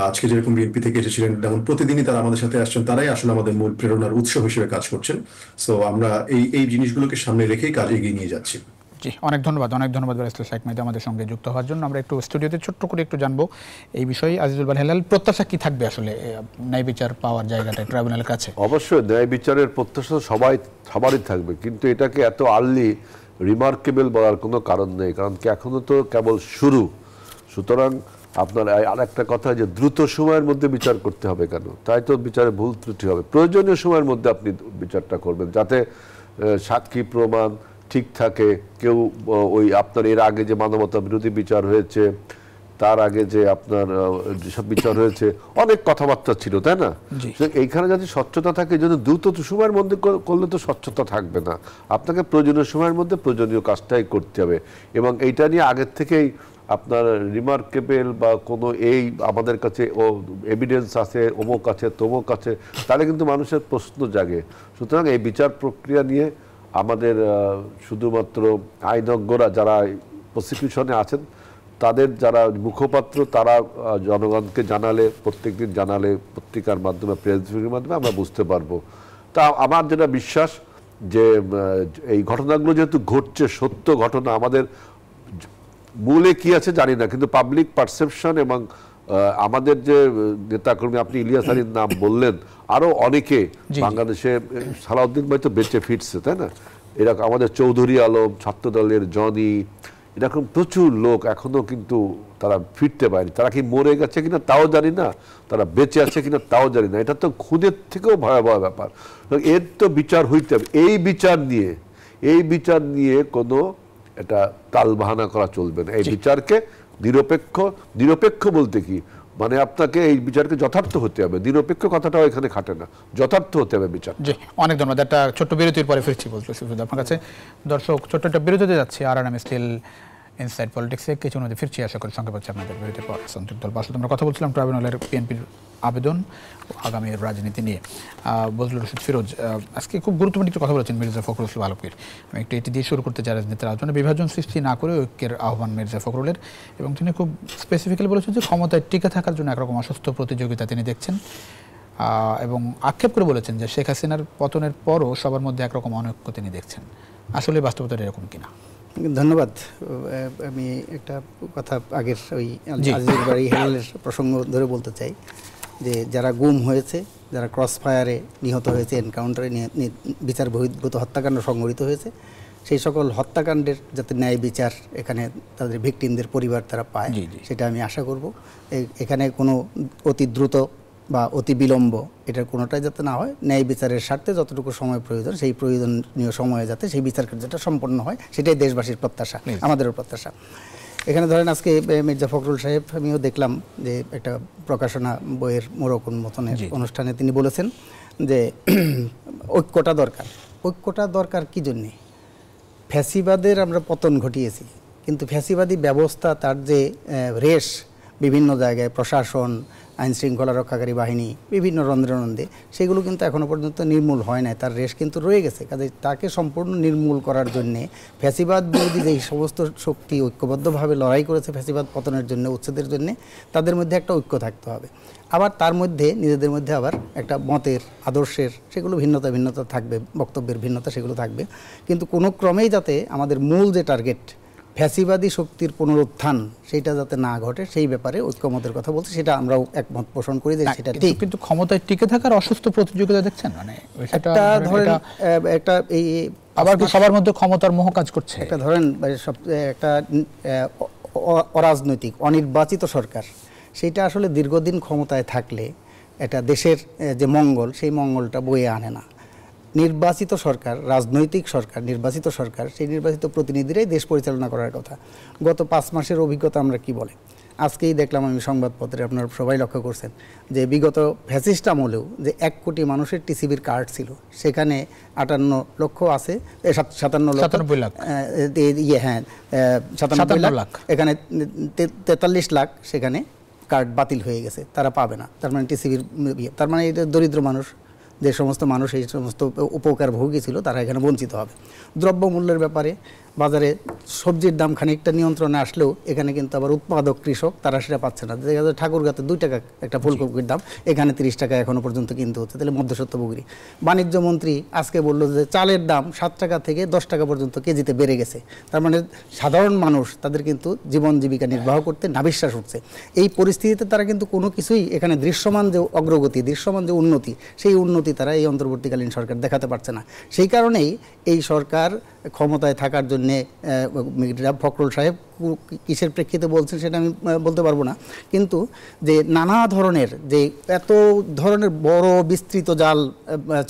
আজকে যেরকম বিএনপি থেকে এসেছিলেন, যেমন প্রতিদিনই তারা আমাদের সাথে আসছেন, তারাই আসলে আমাদের মূল প্রেরণার উৎস হিসেবে কাজ করছেন। সো আমরা এই জিনিসগুলোকে সামনে রেখেই কাজ এগিয়ে নিয়ে যাচ্ছি। জি, অনেক ধন্যবাদ ব্যারিস্টার শাইখ মেহেদী আমাদের সঙ্গে যুক্ত হওয়ার জন্য। আমরা একটু স্টুডিওতে ছোট্ট করে একটু জানবো এই বিষয়ে। আজিজুল বারী হেলাল, প্রত্যাশা কি থাকবে আসলে ন্যায় বিচার পাওয়ার জায়গাটা ট্রাইব্যুনালের কাছে? অবশ্যই ন্যায় বিচারের প্রত্যাশা সবারই থাকবে, কিন্তু এটাকে এত আর্লি রিমার্কেবল বলার কোনো কারণ নেই, কারণ কি এখনো তো কেবল শুরু। সুতরাং আপনার আর একটা কথা, যে দ্রুত সময়ের মধ্যে বিচার করতে হবে কেন? তাই তো বিচারে ভুল ত্রুটি হবে। প্রয়োজনীয় সময়ের মধ্যে আপনি বিচারটা করবেন, যাতে সাক্ষী প্রমাণ ঠিক থাকে। কেউ ওই আপনার এর আগে যে মানবতা বিরোধী বিচার হয়েছে, তার আগে যে আপনার যেসব বিচার হয়েছে, অনেক কথাবার্তা ছিল, তাই না? এইখানে যাতে স্বচ্ছতা থাকে, এই জন্য দ্রুত সময়ের মধ্যে করলে তো স্বচ্ছতা থাকবে না। আপনাকে প্রয়োজনীয় সময়ের মধ্যে প্রয়োজনীয় কাজটাই করতে হবে, এবং এইটা নিয়ে আগের থেকেই আপনার রিমার্কেবল বা কোনো আমাদের কাছে এভিডেন্স আছে, অমুক আছে, তমুক আছে, তাহলে কিন্তু মানুষের প্রশ্ন জাগে। সুতরাং এই বিচার প্রক্রিয়া নিয়ে আমাদের শুধুমাত্র আইনজ্ঞরা যারা প্রসিকিউশনে আছেন, তাদের যারা মুখপাত্র, তারা জনগণকে জানালে, প্রত্যেকদিন জানালে, পত্রিকার মাধ্যমে, প্রেস ব্রিফিংয়ের মাধ্যমে আমরা বুঝতে পারবো। তা আমার যেটা বিশ্বাস, যে এই ঘটনাগুলো যেহেতু ঘটছে, সত্য ঘটনা, আমাদের মূলে কি আছে জানি না, কিন্তু পাবলিক পারসেপশন এবং আমাদের যে নেতাকর্মী, আপনি ইলিয়াস আলীর নাম বললেন, আরো অনেকে বাংলাদেশে, সালাউদ্দিন ভাই তো বেঁচে ফিরছে, তাই না? এরকম আমাদের চৌধুরী আলম, ছাত্রদলের জনি, এরকম প্রচুর লোক এখনো কিন্তু তারা ফিরতে পারেনি। তারা কি মরে গেছে কিনা তাও জানি না, তারা বেঁচে আছে কিনা তাও জানি না। এটা তো খুনের থেকেও ভয়াবহ ব্যাপার। এর তো বিচার হইতে হবে। এই বিচার নিয়ে কোনো এটা তালবাহানা করা চলবে না। এই বিচারকে নিরপেক্ষ বলতে কি, মানে আপনাকে এই বিচারকে যথার্থ হতে হবে। নিরপেক্ষ কথাটাও এখানে খাটে না, যথার্থ হতে হবে বিচার। জি, অনেক ধন্যবাদ। একটা ছোট্ট বিরতির পরে ফিরছি বলতে আপনার কাছে। দর্শক, ছোট্ট একটা বিরতিতে যাচ্ছি। RRM স্টিল ইনসাইড পলিটিক্সে কিছু মধ্যে ফিরছি, আশা করি সঙ্গে পাচ্ছি আপনাদের বিরতির পর। সন্তোষ দল বাসুদ, আমরা কথা বলছিলাম ট্রাইব্যুনালের বিএনপির আবেদন ও আগামীর রাজনীতি নিয়ে। বজলুর রশিদ ফিরোজ আজকে খুব গুরুত্বপূর্ণ কিছু কথা বলেছেন মির্জা ফখরুল ইসলাম আলমগীর। আমি একটু এটি দিয়ে শুরু করতে চাই। রাজনীতির আলোচনা বিভাজন সৃষ্টি না করে ঐক্যের আহ্বান মির্জা ফখরুলের, এবং তিনি খুব স্পেসিফিক্যালি বলেছেন যে ক্ষমতায় টিকে থাকার জন্য একরকম অসুস্থ প্রতিযোগিতা তিনি দেখছেন, এবং আক্ষেপ করে বলেছেন যে শেখ হাসিনার পতনের পরও সবার মধ্যে একরকম অনৈক্য তিনি দেখছেন। আসলে বাস্তবতাটা এরকম কিনা? ধন্যবাদ। আমি একটা কথা আগের ওই আজিজুল বারী হেলালের প্রসঙ্গ ধরে বলতে চাই, যে যারা গুম হয়েছে, যারা ক্রস ফায়ারে নিহত হয়েছে, এনকাউন্টারে বিচার বহির্ভূত হত্যাকাণ্ড সংঘটিত হয়েছে, সেই সকল হত্যাকাণ্ডের যাতে ন্যায় বিচার এখানে তাদের ভিকটিমদের পরিবার তারা পায়, সেটা আমি আশা করব। এখানে কোনো অতি দ্রুত বা অতি বিলম্ব এটার কোনোটাই যাতে না হয়। ন্যায় বিচারের স্বার্থে যতটুকু সময় প্রয়োজন, সেই প্রয়োজনীয় সময়ে যাতে সেই বিচার কার্যটা সম্পন্ন হয়, সেটাই দেশবাসীর প্রত্যাশা, আমাদেরও প্রত্যাশা। এখানে ধরেন আজকে মির্জা ফখরুল সাহেব, আমিও দেখলাম যে একটা প্রকাশনা বইয়ের মোড়ক উন্মোচনের অনুষ্ঠানে তিনি বলেছেন যে ঐক্যটা দরকার। ঐক্যটা দরকার কী জন্যে? ফ্যাসিবাদের আমরা পতন ঘটিয়েছি, কিন্তু ফ্যাসিবাদী ব্যবস্থা, তার যে রেশ বিভিন্ন জায়গায়, প্রশাসন, আইন শৃঙ্খলা রক্ষাকারী বাহিনী, বিভিন্ন রন্ধ্রে সেগুলো কিন্তু এখনও পর্যন্ত নির্মূল হয় নাই, তার রেশ কিন্তু রয়ে গেছে। কাজে তাকে সম্পূর্ণ নির্মূল করার জন্যে ফ্যাসিবাদ বিরোধী যেই সমস্ত শক্তি ঐক্যবদ্ধভাবে লড়াই করেছে ফ্যাসিবাদ পতনের জন্য, উচ্ছেদের জন্যে, তাদের মধ্যে একটা ঐক্য থাকতে হবে। আবার তার মধ্যে নিজেদের মধ্যে আবার একটা মতের, আদর্শের, সেগুলো ভিন্নতা থাকবে, বক্তব্যের ভিন্নতা সেগুলো থাকবে, কিন্তু কোনো ক্রমেই যাতে আমাদের মূল যে টার্গেট ফ্যাসিবাদী শক্তির পুনরুত্থান, সেটা যাতে না ঘটে, সেই ব্যাপারে ঐক্যমতের কথা বলছে, সেটা আমরাও একমত পোষণ করি যে সেটা ঠিক। কিন্তু ক্ষমতায় টিকে থাকার অসুস্থ প্রতিযোগিতা দেখছেন, মানে একটা ধরেন একটা এই আবার কি সবার মধ্যে ক্ষমতার মোহ কাজ করছে? একটা ধরেন একটা অরাজনৈতিক অনির্বাচিত সরকার, সেইটা আসলে দীর্ঘদিন ক্ষমতায় থাকলে এটা দেশের যে মঙ্গল, সেই মঙ্গলটা বয়ে আনে না। নির্বাচিত সরকার, রাজনৈতিক সরকার, নির্বাচিত সরকার, সেই নির্বাচিত প্রতিনিধিরাই দেশ পরিচালনা করার কথা। গত 5 মাসের অভিজ্ঞতা আমরা কি বলে, আজকেই দেখলাম আমি সংবাদপত্রে, আপনারা সবাই লক্ষ্য করছেন যে বিগত ফ্যাসিস্ট আমলেও যে 1 কোটি মানুষের টিসিবির কার্ড ছিল, সেখানে 58 লক্ষ আছে, 57 লাখ, হ্যাঁ 57 লাখ, এখানে 43 লাখ সেখানে কার্ড বাতিল হয়ে গেছে, তারা পাবে না। তার মানে টিসিবির, তার মানে এটা দরিদ্র মানুষ, যে সমস্ত মানুষ এই সমস্ত উপকার ভোগী ছিল, তারা এখানে বঞ্চিত হবে। দ্রব্যমূল্যের ব্যাপারে বাজারে সবজির দাম খানিকটা নিয়ন্ত্রণে আসলেও এখানে কিন্তু আবার উৎপাদক কৃষক তারা সেটা পাচ্ছে না। দেখা যায় ঠাকুরগাঁতে 2 টাকা একটা ফুলকপির দাম, এখানে 30 টাকা এখনো পর্যন্ত কিনতে হচ্ছে, তাহলে মধ্যস্বত্বভোগী। বাণিজ্য মন্ত্রী আজকে বললো যে চালের দাম 7 টাকা থেকে 10 টাকা পর্যন্ত কেজিতে বেড়ে গেছে। তার মানে সাধারণ মানুষ তাদের কিন্তু জীবন জীবিকা নির্বাহ করতে নাভিশ্বাস উঠছে। এই পরিস্থিতিতে তারা কিন্তু কোনো কিছুই এখানে দৃশ্যমান যে অগ্রগতি, দৃশ্যমান যে উন্নতি, সেই উন্নতি তারা এই অন্তর্বর্তীকালীন সরকার দেখাতে পারছে না। সেই কারণেই এই সরকার ক্ষমতায় থাকার জন্যে ফখরুল সাহেব কিসের প্রেক্ষিতে বলছেন সেটা আমি বলতে পারবো না, কিন্তু যে নানা ধরনের যে এত ধরনের বড় বিস্তৃত জাল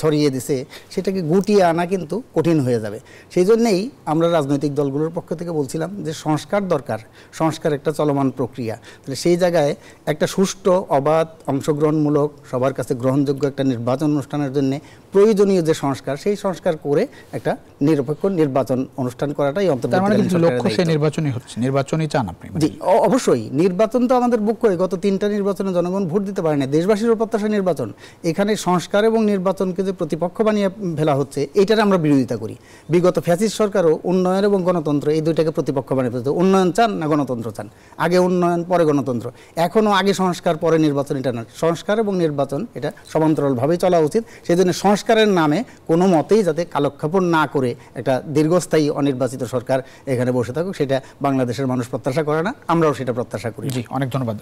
ছড়িয়ে দিছে, সেটাকে গুটিয়ে আনা কিন্তু কঠিন হয়ে যাবে। সেই জন্যেই আমরা রাজনৈতিক দলগুলোর পক্ষ থেকে বলছিলাম যে সংস্কার দরকার, সংস্কার একটা চলমান প্রক্রিয়া। তাহলে সেই জায়গায় একটা সুষ্ঠু, অবাধ, অংশগ্রহণমূলক, সবার কাছে গ্রহণযোগ্য একটা নির্বাচন অনুষ্ঠানের জন্য প্রয়োজনীয় যে সংস্কার, সেই সংস্কার করে একটা নিরপেক্ষ নির্বাচন অনুষ্ঠান করাটাই অন্তর্বর্তীকালীন সরকারের দায়িত্ব। নির্বাচনই চান আপনি? জি অবশ্যই, নির্বাচন তো আমাদের বুক করে, গত 3টা নির্বাচনে জনগণ ভোট দিতে পারে না, দেশবাসীর প্রত্যাশা নির্বাচন। এখানে সংস্কার এবং নির্বাচনকে যে প্রতিপক্ষ বানিয়ে ফেলা হচ্ছে, এইটার আমরা বিরোধিতা করি। বিগত ফ্যাসিস্ট সরকারও উন্নয়ন এবং গণতন্ত্র এই দুইটাকে প্রতিপক্ষ বানিয়ে ফেলছে। উন্নয়ন চান না গণতন্ত্র চান, আগে উন্নয়ন পরে গণতন্ত্র। এখনও আগে সংস্কার পরে নির্বাচন, এটা না, সংস্কার এবং নির্বাচন এটা সমান্তরালভাবেই চলা উচিত। সেই জন্য সংস্কারের নামে কোনো মতেই যাতে কালক্ষেপণ না করে একটা দীর্ঘস্থায়ী অনির্বাচিত সরকার এখানে বসে থাকুক, সেটা বাংলাদেশের মানুষ প্রত্যাশা করে না, আমরাও সেটা প্রত্যাশা করি। জি, অনেক ধন্যবাদ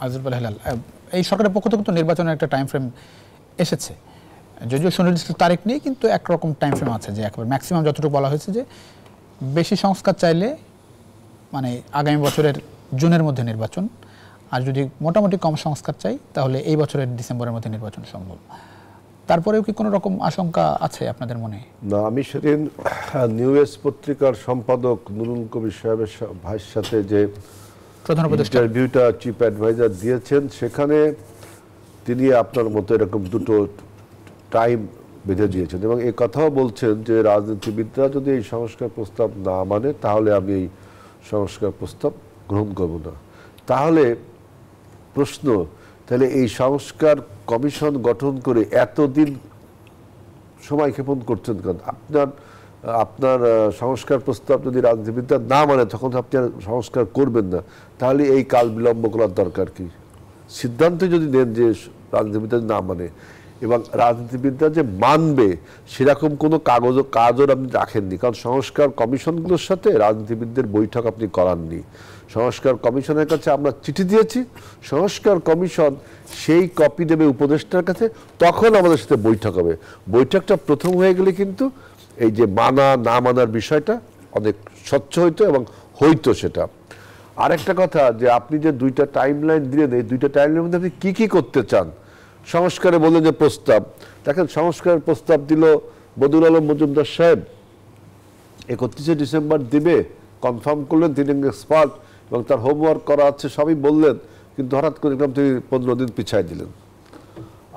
আজিজুল হেলাল। এই সরকারের পক্ষ থেকে তো নির্বাচনের একটা টাইম ফ্রেম এসেছে, যদিও সুনির্দিষ্ট তারিখ নেই, কিন্তু একরকম টাইম ফ্রেম আছে যে একবার ম্যাক্সিমাম যতটুকু বলা হয়েছে যে বেশি সংস্কার চাইলে মানে আগামী বছরের জুনের মধ্যে নির্বাচন, আর যদি মোটামুটি কম সংস্কার চাই তাহলে এই বছরের ডিসেম্বরের মধ্যে নির্বাচন সম্ভব। তারপরেও কি কোনো রকম আশঙ্কা আছে আপনাদের মনে? না, আমি সেদিন নিউ এজ পত্রিকার সম্পাদক নুরুল কবির সাহেবের ভাইয়ের সাথে যে প্রধান উপদেষ্টা ইন্টারভিউটা চিফ অ্যাডভাইজার দিয়েছেন, সেখানে তিনি আপনার মতো এরকম দুটো টাইম বেঁধে দিয়েছেন এবং এই কথাও বলছেন যে রাজনীতিবিদরা যদি এই সংস্কার প্রস্তাব না মানে তাহলে আমি এই সংস্কার প্রস্তাব গ্রহণ করব না। তাহলে প্রশ্ন, তাহলে এই সংস্কার কমিশন গঠন করে এতদিন সময় ক্ষেপণ করছেন কেন? আপনার সংস্কার প্রস্তাব যদি রাজনীতিবিদরা না মানে তখন আপনি আর সংস্কার করবেন না, তাহলে এই কাল বিলম্ব করার দরকার কি? সিদ্ধান্ত যদি নেন যে রাজনীতিবিদরা না মানে এবং রাজনীতিবিদরা যে মানবে সেরকম কোনো কাজও আপনি রাখেননি, কারণ সংস্কার কমিশনগুলোর সাথে রাজনীতিবিদদের বৈঠক আপনি করাননি। সংস্কার কমিশনের কাছে আমরা চিঠি দিয়েছি, সংস্কার কমিশন সেই কপি দেবে উপদেষ্টার কাছে, তখন আমাদের সাথে বৈঠক হবে। বৈঠকটা প্রথম হয়ে গেলে কিন্তু এই যে মানা না মানার বিষয়টা অনেক স্বচ্ছ হইতো এবং হইতো সেটা। আরেকটা কথা, যে আপনি যে 2টা টাইমলাইন দিলেন, এই 2টা টাইমলাইনের মধ্যে আপনি কী কী করতে চান? সংস্কারে বললেন যে প্রস্তাব, দেখেন সংস্কারের প্রস্তাব দিল বদিউল আলম মজুমদার সাহেব, 31শে ডিসেম্বর দিবে, কনফার্ম করলেন, তিনি এক্সপার্ট এবং তার হোমওয়ার্ক করা আছে সবই বললেন, কিন্তু হঠাৎ করে দেখলাম তিনি 15 দিন পিছাই দিলেন।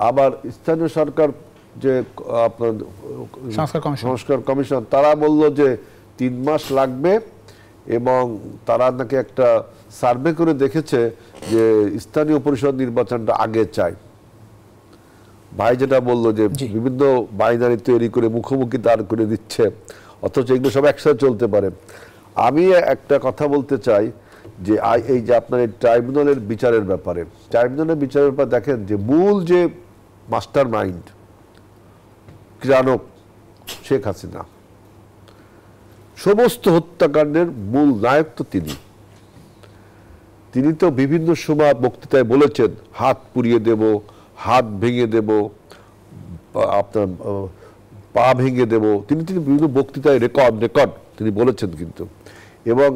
আবার স্থানীয় সরকার যে আপনার সংস্কার কমিশন, তারা বলল যে 3 মাস লাগবে এবং তারা নাকি একটা সার্ভে করে দেখেছে যে স্থানীয় পরিষদ নির্বাচনটা আগে চায়। ভাই যেটা বললো যে বিভিন্ন বাইনারি তৈরি করে মুখোমুখি দাঁড় করে দিচ্ছে, অথচ এগুলো সব একসাথে চলতে পারে। আমি একটা কথা বলতে চাই যে এই যে আপনার এই ট্রাইব্যুনালের বিচারের ব্যাপারে, ট্রাইব্যুনালের বিচারের ব্যাপারে দেখেন যে মূল যে মাস্টার মাইন্ড ক্রীড়ানক শেখ হাসিনা, সমস্ত হত্যাকাণ্ডের মূল নায়ক তো তিনি তো বিভিন্ন সময় বক্তৃতায় বলেছেন হাত পুড়িয়ে দেব, হাত ভেঙে দেব, আপনার পা ভেঙে দেব, তিনি বিভিন্ন বক্তৃতায় রেকর্ড তিনি বলেছেন কিন্তু। এবং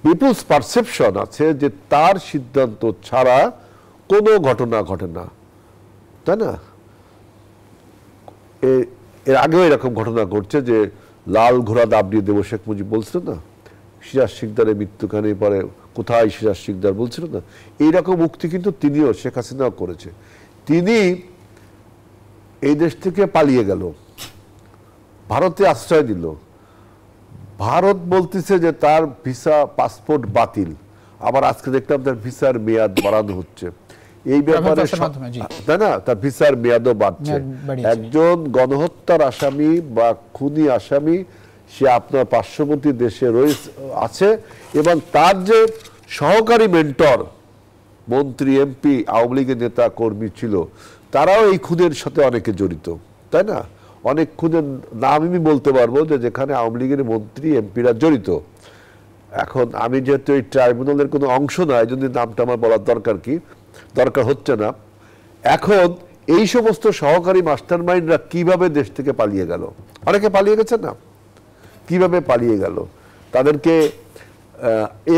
পিপলস পারসেপশন আছে যে তার সিদ্ধান্ত ছাড়া কোনো ঘটনা ঘটে না, তাই না? এর আগেও এরকম ঘটনা ঘটছে যে লাল ঘোড়া দাবড়িয়ে দেব শেখ মুজিব বলছিল না, সিরাজ শিকদারের মৃত্যুখানে পরে কোথায় সিরাজ শিকদার বলছিল না, এইরকম উক্তি কিন্তু তিনিও, শেখ হাসিনাও করেছে। তিনি এই দেশ থেকে পালিয়ে গেল, ভারতে আশ্রয় দিল, ভারত বলতেছে যে তার ভিসা পাসপোর্ট বাতিল, আবার আজকে দেখলাম তার ভিসার মেয়াদ বাড়ানো হচ্ছে। এই ব্যাপারে তাই না, তার ভিসার মেয়াদও বাড়ছে। একজন গণহত্যার আসামি বা খুনি আসামি, সে আপনার পার্শ্ববর্তী দেশে আছে এবং তার যে সহকারী মেন্টর, মন্ত্রী, এমপি, আওয়ামী লীগের নেতা কর্মী ছিল, তারাও এই খুনের সাথে অনেকে জড়িত, তাই না? অনেক খুনের নাম আমি বলতে পারবো যে যেখানে আওয়ামী লীগের মন্ত্রী, এমপিরা জড়িত। এখন আমি যেহেতু এই ট্রাইব্যুনালের কোনো অংশ না, এই জন্য নামটা আমার বলার দরকার হচ্ছে না। এখন এই সমস্ত সহকারী মাস্টার মাইন্ডরা কিভাবে দেশ থেকে পালিয়ে গেল? অনেকে পালিয়ে গেছে না, কিভাবে পালিয়ে গেল তাদেরকে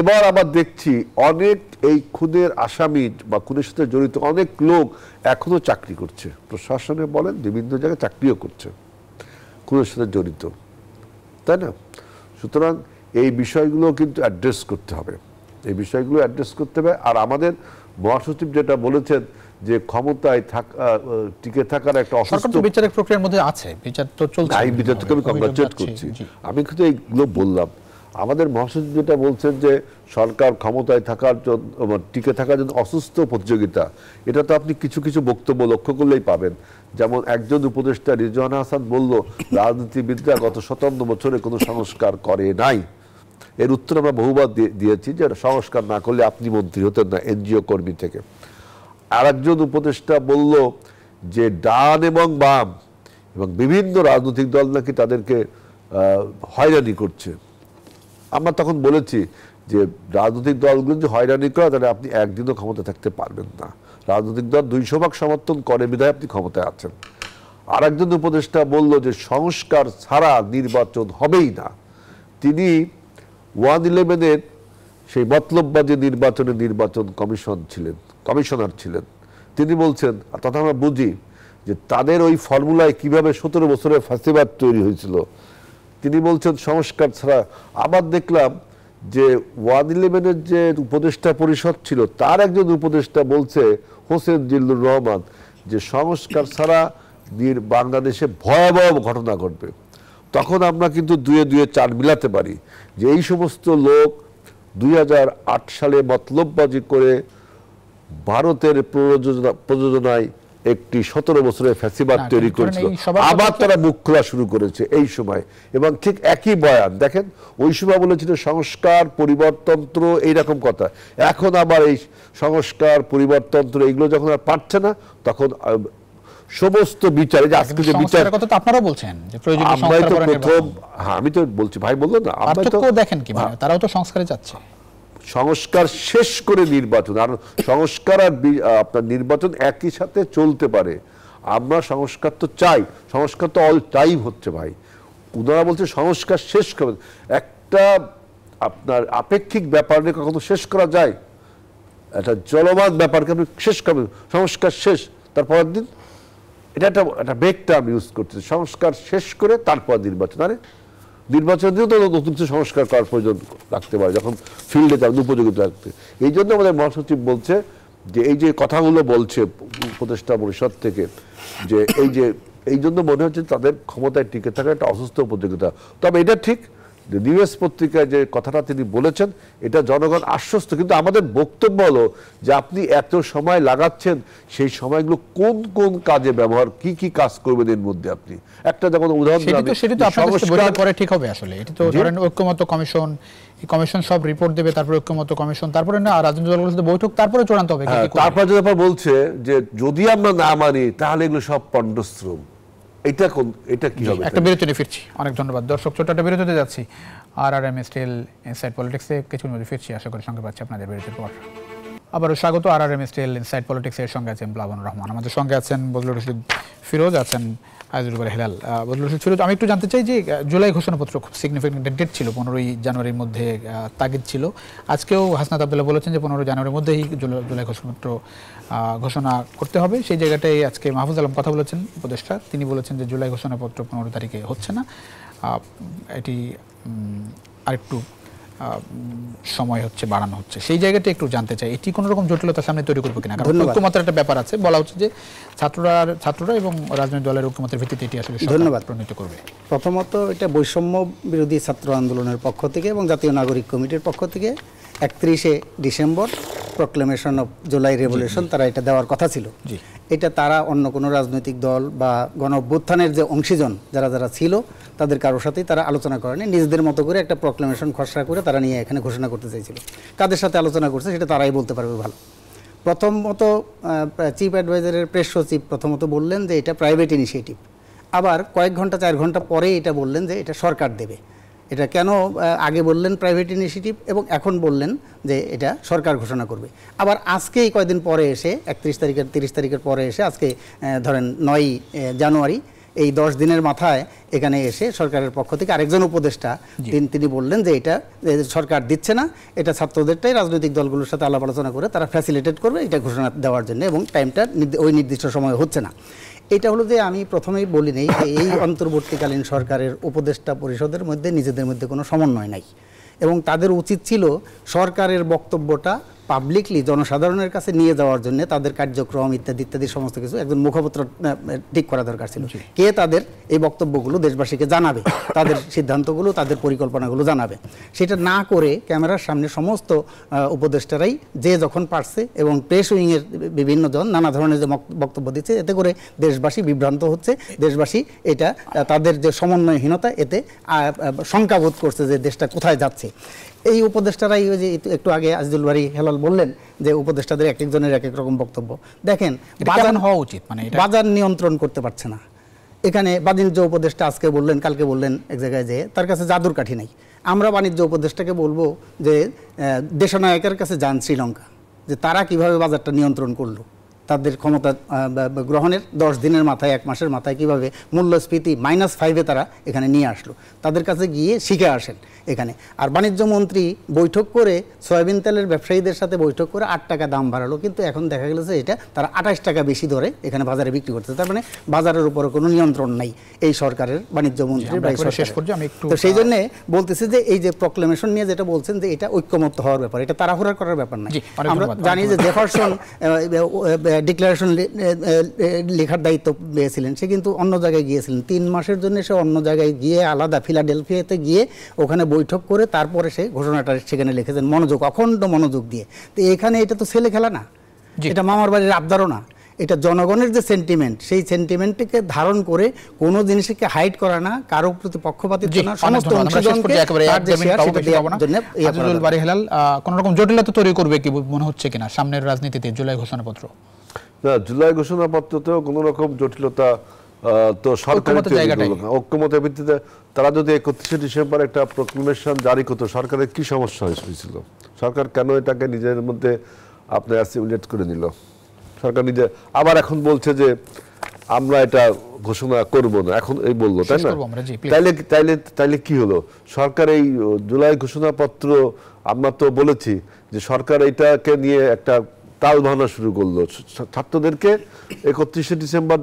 এবার আবার দেখছি অনেক এই খুনের আসামি বা খুনের সাথে জড়িত অনেক লোক এখনো চাকরি করছে, প্রশাসনে বলেন বিভিন্ন জায়গায় চাকরিও করছে খুনের সাথে জড়িত, তাই না? সুতরাং এই বিষয়গুলো কিন্তু অ্যাড্রেস করতে হবে, এই বিষয়গুলো অ্যাড্রেস করতে হবে। আর আমাদের মহাসচিব যেটা বলেছেন যে ক্ষমতায় টিকে থাকার একটা অসুস্থ বিচারিক প্রক্রিয়ার মধ্যে আছে, বিচার তো চলছে, এই বিচারটাকে আমি কংগ্রাচুলেট করছি। আমি কিন্তু এইগুলো বললাম, আমাদের মহাসচিব যেটা বলছেন যে সরকার ক্ষমতায় থাকার জন্য, টিকে থাকার জন্য অসুস্থ প্রতিযোগিতা, এটা তো আপনি কিছু কিছু বক্তব্য লক্ষ্য করলেই পাবেন। যেমন একজন উপদেষ্টা রিজওয়ানা হাসান বলল রাজনীতিবিদরা গত 57 বছরে কোনো সংস্কার করে নাই। এর উত্তর আমরা বহুবার দিয়েছি যে সংস্কার না করলে আপনি মন্ত্রী হতেন না এনজিও কর্মী থেকে। আর একজন উপদেষ্টা বলল যে ডান এবং বাম এবং বিভিন্ন রাজনৈতিক দল নাকি তাদেরকে হয়রানি করছে। আমরা তখন বলেছি যে রাজনৈতিক দলগুলো যদি হয়রানি করে তাহলে আপনি একদিনও ক্ষমতা থাকতে পারবেন না, রাজনৈতিক দল 200 ভাগ সমর্থন করে বিধায় আপনি ক্ষমতায় আছেন। আর একজন উপদেষ্টা বলল যে সংস্কার ছাড়া নির্বাচন হবেই না। তিনি 111-এর সেই মতলববাজি নির্বাচন কমিশনার ছিলেন। তিনি বলছেন, তথা আমরা বুঝি যে তাদের ওই ফর্মুলায় কিভাবে 17 বছরের ফ্যাসিবাদ তৈরি হয়েছিল। তিনি বলছেন সংস্কার ছাড়া। আবার দেখলাম যে 111-এর যে উপদেষ্টা পরিষদ ছিল তার একজন উপদেষ্টা বলছে, হোসেন জিল্লুর রহমান, যে সংস্কার ছাড়া বাংলাদেশে ভয়াবহ ঘটনা ঘটবে। তখন আমরা কিন্তু 2-2 4 মিলাতে পারি যে এই সমস্ত লোক 2008 সালে মতলববাজি করে ভারতের প্রযোজনায় একটি 17 বছরের ফ্যাসিবাদ তৈরি করেছিল, আবার তারা মুখ খোলা শুরু করেছে এই সময়। এবং ঠিক একই বয়ান দেখেন, ওই সময় বলেছিল সংস্কার পরিবর্তনতন্ত্র এইরকম কথা, এখন আবার এই সংস্কার পরিবর্তনতন্ত্র এইগুলো যখন আর পারছে না তখন সমস্ত বিচারে যে আজকে যে বিচারের কথা তো আপনারা বলছেন যে প্রয়োজনীয় সংস্কার করার প্রথম, হ্যাঁ আমি তো বলছি, ভাই বললো না, আমরা তো দেখেন কি মানে তারাও তো সংস্কারে যাচ্ছে, সংস্কার শেষ করে নির্বাচন। আর সংস্কার আর আপনার নির্বাচন একই সাথে চলতে পারে। আমরা সংস্কার তো চাই, সংস্কার তো অল টাইম হচ্ছে ভাই। উনারা বলছে সংস্কার শেষ করবেন, একটা আপনার আপেক্ষিক ব্যাপার নিয়ে কখনো শেষ করা যায়? একটা চলমান ব্যাপারকে আপনি শেষ করবেন, সংস্কার শেষ তারপরের দিন, এটা একটা বেগ টার্ম ইউজ করছে, সংস্কার শেষ করে তারপর নির্বাচন। আরে নির্বাচন দিয়েও তো নতুন কিছু সংস্কার করার প্রয়োজন রাখতে পারে যখন ফিল্ডে তার উপযোগী রাখতে। এই জন্য আমাদের মহাসচিব বলছে যে এই যে কথাগুলো বলছে উপদেষ্টা পরিষদ থেকে, যে এই জন্য মনে হচ্ছে তাদের ক্ষমতায় টিকে থাকার একটা অসুস্থ প্রতিযোগিতা। তবে এটা ঠিক যে নিউজ পত্রিকায় যে কথাটা তিনি বলেছেন এটা জনগণ আশ্বস্ত, কিন্তু আমাদের বক্তব্য হলো যে আপনি এত সময় লাগাচ্ছেন, সেই সময়গুলো কোন কোন কাজে ব্যবহার, কি কি কাজ করবেন এর মধ্যে আপনি একটা যেমন উদাহরণ পরে ঠিক হবে। আসলে এটা তো ধরেন ঐক্যমত্য কমিশন, এই কমিশন সব রিপোর্ট দেবে, তারপরে ঐক্যমত্য কমিশন, তারপরে না রাজনৈতিক দলগুলোর সাথে বৈঠক, তারপরে চূড়ান্ত হবে। তারপর যদি বলছে যে যদি আমরা না মানি তাহলে এগুলো সব পণ্ডশ্রম, এটা কি হবে? একটা বিরতি নিয়ে ফিরছি। অনেক ধন্যবাদ দর্শক, ছোট্ট একটা বিরতিতে যাচ্ছি। RRM স্টিল ইনসাইড পলিটিক্সে কিছু মধ্যে ফিরছি, আশা করি সঙ্গে পাচ্ছি আপনাদের বিরতির পর। আবারও স্বাগত RRM স্টিল ইনসাইড পলিটিক্স এর সঙ্গে আছেন প্লাবন রহমান, আমাদের সঙ্গে আছেন বজলুর রশিদ ফিরোজ, আছেন আজিজুল বারী হেলাল। বজলুর রশিদ ফিরোজ, আমি একটু জানতে চাই যে জুলাই ঘোষণাপত্র খুব সিগনিফিকেন্ট ডেট ছিল, 15ই জানুয়ারির মধ্যে তাগিদ ছিল। আজকেও হাসনাত আব্দুল্লাহ বলেছেন যে 15 জানুয়ারির মধ্যেই জুলাই ঘোষণাপত্র ঘোষণা করতে হবে। সেই জায়গাটাই আজকে মাহফুজ আলম কথা বলেছেন, উপদেষ্টা, তিনি বলেছেন যে জুলাই ঘোষণাপত্র 15 তারিখে হচ্ছে না, এটি আরেকটু সময় হচ্ছে, বাড়ানো হচ্ছে। সেই জায়গাটা একটু জানতে চাই, এটি কোনো রকম জটিলতার সামনে তৈরি করবে কিনা? কারণ ঐক্যমতের একটা ব্যাপার আছে, বলা হচ্ছে যে ছাত্ররা এবং রাজনৈতিক দলের ঐক্যমতের ভিত্তিতে এটি আসলে ধন্যবাদ প্রণীত করবে। প্রথমত এটা বৈষম্য বিরোধী ছাত্র আন্দোলনের পক্ষ থেকে এবং জাতীয় নাগরিক কমিটির পক্ষ থেকে 31শে December proclamation of July revolution তারা এটা দেওয়ার কথা ছিল। এটা তারা অন্য কোনো রাজনৈতিক দল বা গণ অভ্যুত্থানের যে অংশীজন যারা ছিল তাদের কারোর সাথেই তারা আলোচনা করেনি, নিজেদের মতো করে একটা প্রক্লেমেশন খসড়া করে তারা নিয়ে এখানে ঘোষণা করতে চাইছিল। কাদের সাথে আলোচনা করছে সেটা তারাই বলতে পারবে ভালো। প্রথমত চিফ অ্যাডভাইজারের প্রেস সচিব প্রথমত বললেন যে এটা প্রাইভেট ইনিশিয়েটিভ, আবার কয়েক ঘন্টা 4 ঘন্টা পরে এটা বললেন যে এটা সরকার দেবে। এটা কেন আগে বললেন প্রাইভেট ইনিশিয়েটিভ এবং এখন বললেন যে এটা সরকার ঘোষণা করবে? আবার আজকে কয়েকদিন পরে এসে 30 তারিখের পরে এসে আজকে ধরেন 9 জানুয়ারি, এই 10 দিনের মাথায় এখানে এসে সরকারের পক্ষ থেকে আরেকজন উপদেষ্টা তিনি বললেন যে এটা সরকার দিচ্ছে না, এটা ছাত্রদেরটাই রাজনৈতিক দলগুলোর সাথে আলাপ আলোচনা করে তারা ফ্যাসিলিটেট করবে এটা ঘোষণা দেওয়ার জন্য, এবং টাইমটা ওই নির্দিষ্ট সময় হচ্ছে না। এটা হলো যে আমি প্রথমেই বলি নেই যে এই অন্তর্বর্তীকালীন সরকারের উপদেষ্টা পরিষদের মধ্যে নিজেদের মধ্যে কোনো সমন্বয় নাই, এবং তাদের উচিত ছিল সরকারের বক্তব্যটা পাবলিকলি জনসাধারণের কাছে নিয়ে যাওয়ার জন্য তাদের কার্যক্রম ইত্যাদি সমস্ত কিছু একজন মুখপত্র ঠিক করা দরকার ছিল। কে তাদের এই বক্তব্যগুলো দেশবাসীকে জানাবে, তাদের সিদ্ধান্তগুলো, তাদের পরিকল্পনাগুলো জানাবে, সেটা না করে ক্যামেরার সামনে সমস্ত উপদেষ্টারাই যে যখন পারছে এবং প্রেস উইংয়ের বিভিন্ন জন নানা ধরনের যে বক্তব্য দিচ্ছে, এতে করে দেশবাসী বিভ্রান্ত হচ্ছে। দেশবাসী এটা তাদের যে সমন্বয়হীনতা, এতে শঙ্কাবোধ করছে যে দেশটা কোথায় যাচ্ছে। এই উপদেষ্টারাই ওই যে একটু আগে আজিজুল বারী হেলাল বললেন যে উপদেষ্টাদের এক একজনের এক এক রকম বক্তব্য। দেখেন, বাজার হওয়া উচিত, মানে বাজার নিয়ন্ত্রণ করতে পারছে না। এখানে বাণিজ্য উপদেষ্টা আজকে বললেন, কালকে বললেন এক জায়গায় যে তার কাছে জাদুর কাঠি নাই। আমরা বাণিজ্য উপদেষ্টাকে বলবো যে দেশনায়কের কাছে যান শ্রীলঙ্কা, যে তারা কিভাবে বাজারটা নিয়ন্ত্রণ করলো, তাদের ক্ষমতা গ্রহণের 10 দিনের মাথায়, 1 মাসের মাথায় কিভাবে মূল্যস্ফীতি -5-এ তারা এখানে নিয়ে আসলো, তাদের কাছে গিয়ে শিখে আসেন এখানে। আর বাণিজ্য মন্ত্রী বৈঠক করে সয়াবিন তেলের ব্যবসায়ীদের সাথে বৈঠক করে 8 টাকা দাম বাড়ালো, কিন্তু এখন দেখা গেল যে এটা তারা 28 টাকা বেশি ধরে এখানে বাজারে বিক্রি করতে। তার মানে বাজারের উপরে কোনো নিয়ন্ত্রণ নাই এই সরকারের, বাণিজ্য মন্ত্রী। তো সেই জন্য বলতেছি যে এই যে প্রক্লেমেশন নিয়ে যেটা বলছেন যে এটা ঐক্যমত্য হওয়ার ব্যাপার, এটা তাড়াহুড়া করার ব্যাপার না। আমরা জানি যে জেফারসন ডিক্লারেশন লেখার দায়িত্ব পেয়েছিলেন, সে কিন্তু অন্য জায়গায় গিয়েছিলেন 3 মাসের জন্য, সে অন্য জায়গায় গিয়ে আলাদা ফিলাডেলফিয়াতে গিয়ে ওখানে বৈঠক করে তারপরে সে ঘোষণাটা সেখানে লিখেছেন মনোযোগ, অখণ্ড মনোযোগ দিয়ে। তো এখানে এটা তো ছেলে খেলা না, এটা মামার বাড়ির আবদারও না, এটা জনগণের যে সেন্টিমেন্ট, সেই সেন্টিমেন্টকে ধারণ করে কোনো জিনিসকে হাইড করা না, কারো প্রতি পক্ষপাতিত্ব না, সমস্ত অংশগ্রহণকে কোন রকম জটিলতা তৈরি করবে কি মনে হচ্ছে কিনা সামনের রাজনীতিতে জুলাই ঘোষণাপত্র? না, জুলাই ঘোষণাপত্রতেও কোনো রকম জটিলতা তো সরকারের ঐক্যমতের ভিত্তিতে তারা যদি 31শে ডিসেম্বর একটা প্রক্লেমেশন জারি করতো, সরকারের কি সমস্যা হয়েছিল? সরকার কেন এটাকে নিজের মধ্যে আপনার অ্যাসিমিলেট করে নিল? সরকার নিজে আবার এখন বলছে যে আমরা এটা ঘোষণা করব না, এখন এই বললো, তাই না? তাইলে কি হলো? সরকার এই জুলাই ঘোষণাপত্র, আমরা তো বলেছি যে সরকার এটাকে নিয়ে একটা তাল ভাঙা শুরু করলো। ছাত্রদেরকে 31শে ডিসেম্বর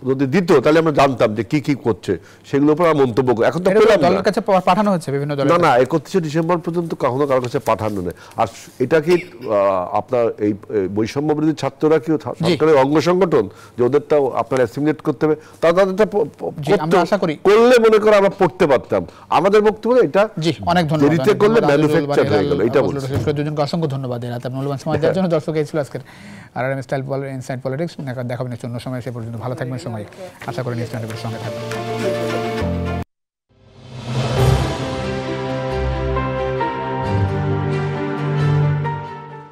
যদি দিত তাহলে আমরা জানতাম যে কি কি করছে, সেগুলোর উপর মন্তব্য করে। এখন তো দলের কাছে পাঠানো হচ্ছে বিভিন্ন দলের, না 31শে ডিসেম্বর পর্যন্ত কখনো কারোর কাছে পাঠানো নেই। আর এটা কি আপনার এই বৈষম্য বিরোধী ছাত্ররা কি সরকারের অঙ্গ সংগঠন যে ওদেরটাও আপনার অ্যাসিমিলেট করতে হবে? তাদেরটা করলে মনে করে আমরা পড়তে পারতাম। আমাদের বক্তব্য এটা অনেক ধন্যবাদ করলে ম্যানুফ্যাকচার হয়ে গেল। এটা বলছি। দুজনকে অসংখ্য ধন্যবাদ। মূল্যবান সময় দেওয়ার জন্য। দর্শক, এই ছিল আজকের RRM ইনসাইড পলিটিক্স। দেখাবেন অন্য সময়, সে পর্যন্ত ভালো থাকবেন। সময় আশা করি নিউজ টোয়েন্টিফোরের সঙ্গে থাকবেন।